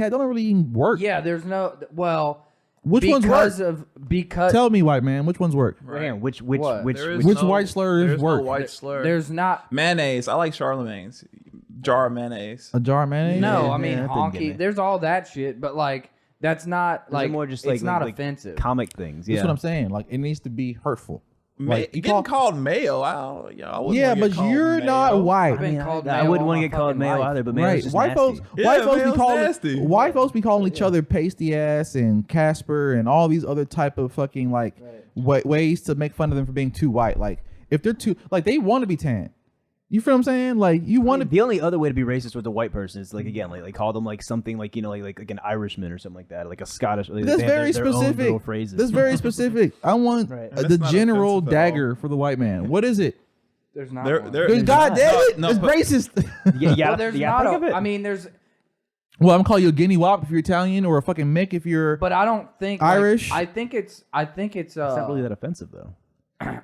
even work. Yeah, there's no. Well, Which ones because work? of because Tell me, white man, which ones work? Right. Hang on, which What? Which white slurs there's work? No white slur. there's not. Mayonnaise. I like Charlemagne's jar of mayonnaise. A jar of mayonnaise? No, Yeah, I mean that didn't get me. honky. There's all that shit, but like that's not Those are like more just it's like not like offensive. comic things. That's Yeah, what I'm saying. Like, it needs to be hurtful. Like, you Getting call- called mayo. I wouldn't yeah, wanna get but called you're mayo. not white. I've been called I mayo wouldn't all want to my get called fucking mayo life. either, but mayo's Right, just white nasty. folks. Yeah, white folks be mayo's calling. nasty. White folks be calling each other pasty ass and Casper and all these other type of fucking like ways to make fun of them for being too white. Like, if they're too like, they want to be tan. You feel what I'm saying? Like, you want to. The only other way to be racist with a white person is like again like call them like something like like an Irishman or something like that, like a Scottish. Like, That's they have very their own specific. little phrases. That's very specific. I want Right. the That's not general offensive at all. dagger for the white man. What is it? There's not. There- one. there- There's, God damn it! No, it's but- racist. yeah, yeah. well, there's yeah, not. think of it. I mean, there's. Well, I'm calling you a guinea wop if you're Italian, or a fucking Mick if you're. But I don't think Irish? I think it's. it's not really that offensive though.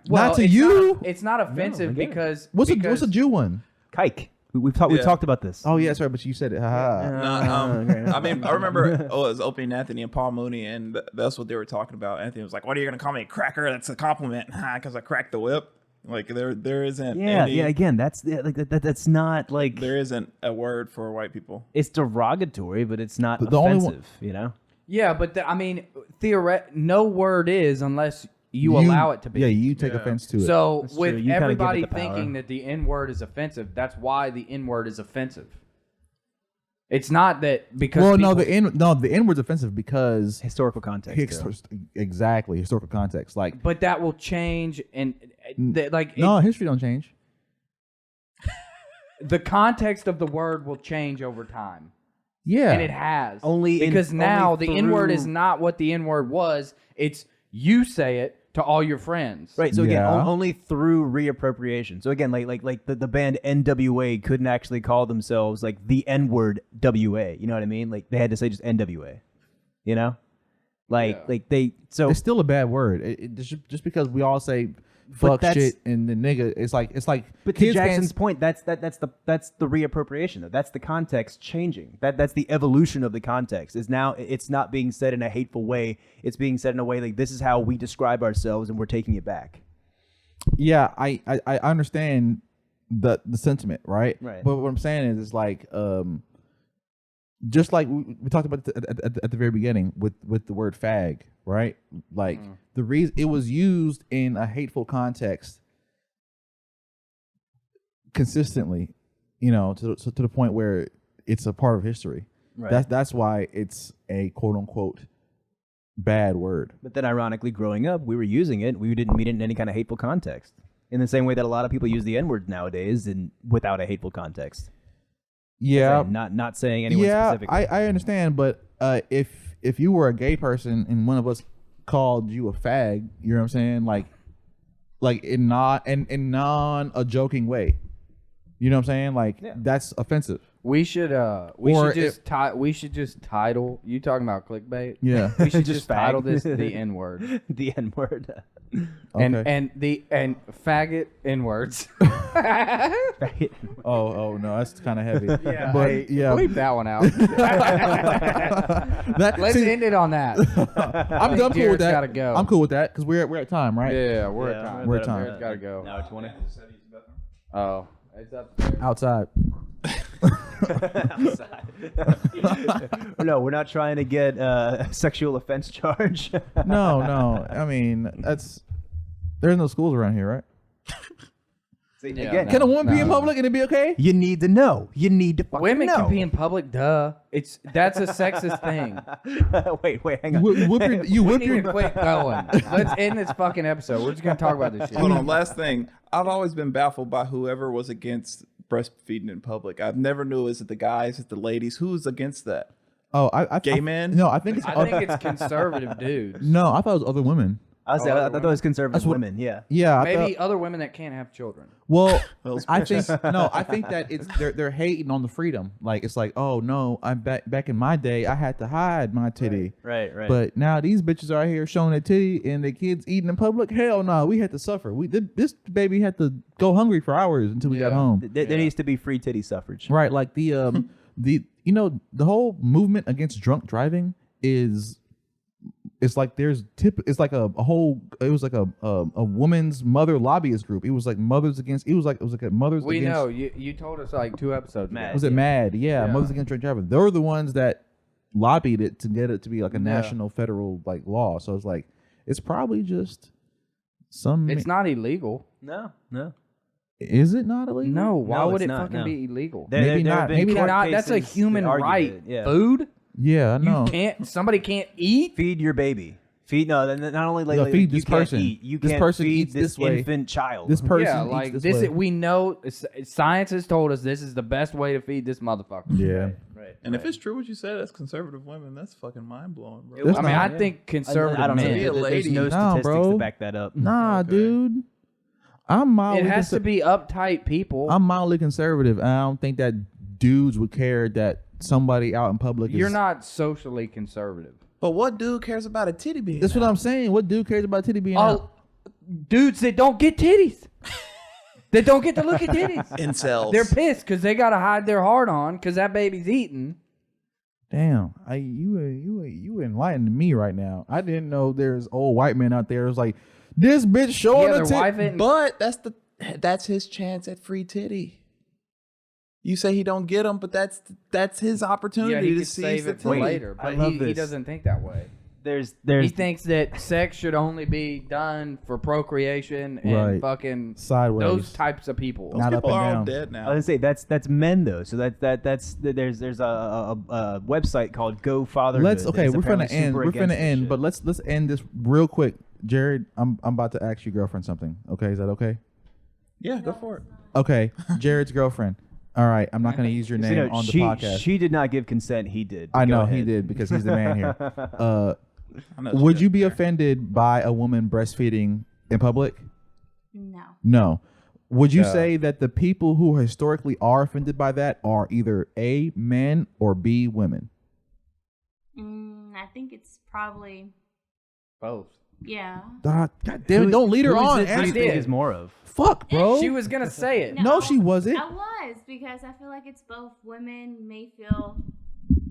well, Not to it's you? It's not offensive I get it. because What's because a Jew one? Kike. We've talked about this. Oh yeah, sorry, but you said it. Haha. No, I mean, I remember it was opening Anthony and Paul Mooney, and that's what they were talking about. Anthony was like, "What are you gonna call me, a cracker? That's a compliment, because I cracked the whip." Like there isn't. Yeah, any, yeah. Again, that's like that's not like There isn't a word for white people. it's derogatory, but it's not The only offensive. one- You know. yeah, but I mean, no word is unless you allow it to be. Yeah, you take Yeah. offense to it. So That's with true. You kinda give it everybody the power. thinking that the N word is offensive, that's why the N word is offensive. It's not that because well, people, the N word's offensive because Historical context. too. exactly historical context. Like, but that will change and like no, history don't change. the context of the word will change over time. Yeah, And it has. Only in- because now only the N word is through- not what the N word was. It's you say it to all your friends. Right. So again, Yeah. only through reappropriation. So again, like the band NWA couldn't actually call themselves like the N word WA. You know what I mean? Like they had to say just NWA. You know, like they. So it's still a bad word. Just because we all say fuck that's- shit and the nigga, it's like But to kids Jackson's can't. point, that's the reappropriation though. That's the context changing. That's the evolution of the context. Is now it's not being said in a hateful way. It's being said in a way like this is how we describe ourselves, and we're taking it back. Yeah, I understand the sentiment, right? Right. But what I'm saying is, it's like just like we talked about at the very beginning with the word fag, right? Like the reason it was used in a hateful context consistently, you know, to the point where it's a part of history. Right. That's why it's a quote unquote bad word. But then, ironically, growing up, we were using it. We didn't mean it in any kind of hateful context. In the same way that a lot of people use the N word nowadays, and without a hateful context. Yeah, Not saying anyone specifically. I understand, but if you were a gay person and one of us called you a fag, you know what I'm saying? Like in non a joking way. You know what I'm saying? Like that's offensive. We should we should just title you talking about clickbait. Yeah. We should Just just title fag. this the N word. The N word. Okay. and faggot N words. Oh no, that's kind of heavy. Yeah, but hey, yeah, bleep that one out. that, Let's see, end it on that. I'm cool with Jared's that. gotta go. I'm cool with that because we're at time, right? Yeah, we're Yeah, at time. we're at time. Jared's gotta go. Now 20. Oh, it's up there. Outside. No, we're not trying to get a sexual offense charge. No. I mean, there's no schools around here, right? See, Yeah, again, no. Can a woman pee in No. public and it be okay? you need to know. You need to fucking Women know. can pee in public, duh. That's a sexist thing. Wait, hang on. You whip We your need to quit going. Let's end this fucking episode. We're just gonna talk about this shit. Hold on, last thing. I've always been baffled by whoever was against breastfeeding in public. I've never knew, is it the guys, is it the ladies? Who's against that? Oh, I Gay men? No, I think it's. I think it's conservative dudes. No, I thought it was other women. I thought it was conservative That's what- women. Yeah. Yeah, I Maybe thought, other women that can't have children. well, Those I think I think that it's they're hating on the freedom. Like it's like, oh no, I'm back in my day, I had to hide my titty. Right. But now these bitches are out here showing their titty and their kids eating in public. Hell no, we had to suffer. This baby had to go hungry for hours until we got Yeah. home. There needs to be free titty suffrage. Right, like the whole movement against drunk driving is it's like it's like a whole. It was like a woman's mother lobbyist group. It was like mothers against. It was like a mothers. We against, know you told us like 2 episodes ago. Mad. Was it Mad? Yeah, Yeah. Mothers Against Drunk Driving. They were the ones that lobbied it to get it to be like a national federal like law. So it's like it's probably just some. It's not illegal. No. Is it not illegal? No, why No, would it's it not, fucking no. be illegal? Maybe There not. have been Maybe court Not, that's a cases human that argue right. it, yeah. Food? Yeah, I know. You can't. Somebody can't eat. Feed your baby. Feed not only like, No, feed you this can't person. eat. You This can't person feed eats this this way. infant child. This person Yeah, eats like this this. way. We know science has told us this is the best way to feed this motherfucker. Yeah. right. And if it's true what you said, that's conservative women. That's fucking mind blowing, bro. That's I mean, not- I think conservative I don't know. men. Be a There's lady. no Nah, statistics bro. to back that up. Nah, Okay. dude. I'm mildly It has to be uptight people. I'm mildly conservative, and I don't think that dudes would care that somebody out in public is. You're not socially conservative. But what dude cares about a titty being? That's what I'm saying. What dude cares about titty being out? Oh, dudes that don't get titties. That don't get to look at titties. Incels. They're pissed because they got to hide their heart on because that baby's eating. Damn, you enlightened me right now. I didn't know there's old white men out there. It's like this bitch showing Yeah, a their wife tit. ain't. But that's his chance at free titty. You say he don't get them, but that's his opportunity Yeah, he to could see save it for Wait, later, I but love he this. doesn't think that way. There's He thinks that sex should only be done for procreation and Right. fucking Sideways. those types of people. Those Not up people and are all down. dead I was now. gonna say that's men though. So there's a website called Go Fatherhood. Let's okay. that is We're finna apparently end. super We're against finna this end. shit. But let's end this real quick. Jared, I'm about to ask your girlfriend something. Okay, is that okay? Yeah, go for it. Okay, Jared's girlfriend. All right, I'm not gonna use your You name know, on the she podcast. she did not give consent. He did. I Go know ahead. he did because he's the man here. I know Would she you be doesn't care. offended by a woman breastfeeding in public? No. No. Would you No. say that the people who historically are offended by that are either A, men, or B, women? I think it's probably, Both. yeah. God damn it, don't lead her Who is on. it that you Ask think it. is more of? Fuck, bro. She was gonna say it. No, she wasn't. I was, because I feel like it's both women may feel,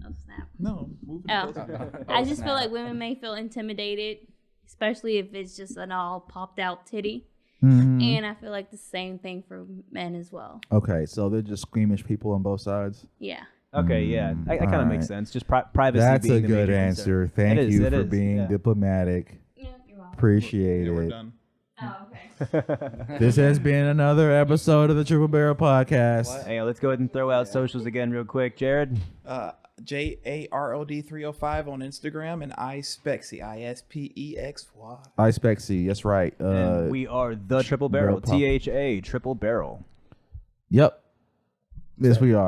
oh snap. No, moving Oh. closer. I just feel like women may feel intimidated, especially if it's just an all popped out titty. Mhm. And I feel like the same thing for men as well. Okay, so they're just squeamish people on both sides. Yeah. Okay, yeah, that kind of alright. makes sense. Just privacy. That's being a the good major answer. concern. Thank It is, you it for is, being yeah. diplomatic. Yeah, you're welcome. Appreciate Yeah, we're it. done. Oh, okay. This has been another episode of the Triple Barrel Podcast. Hey, let's go ahead and throw out socials again real quick, Jared. JAROD 305 on Instagram and iSpexy ISPEXY. Ispexy, that's right. And we are the Triple Barrel. Barrel Pop. THA Triple Barrel. Yep. Yes, we are.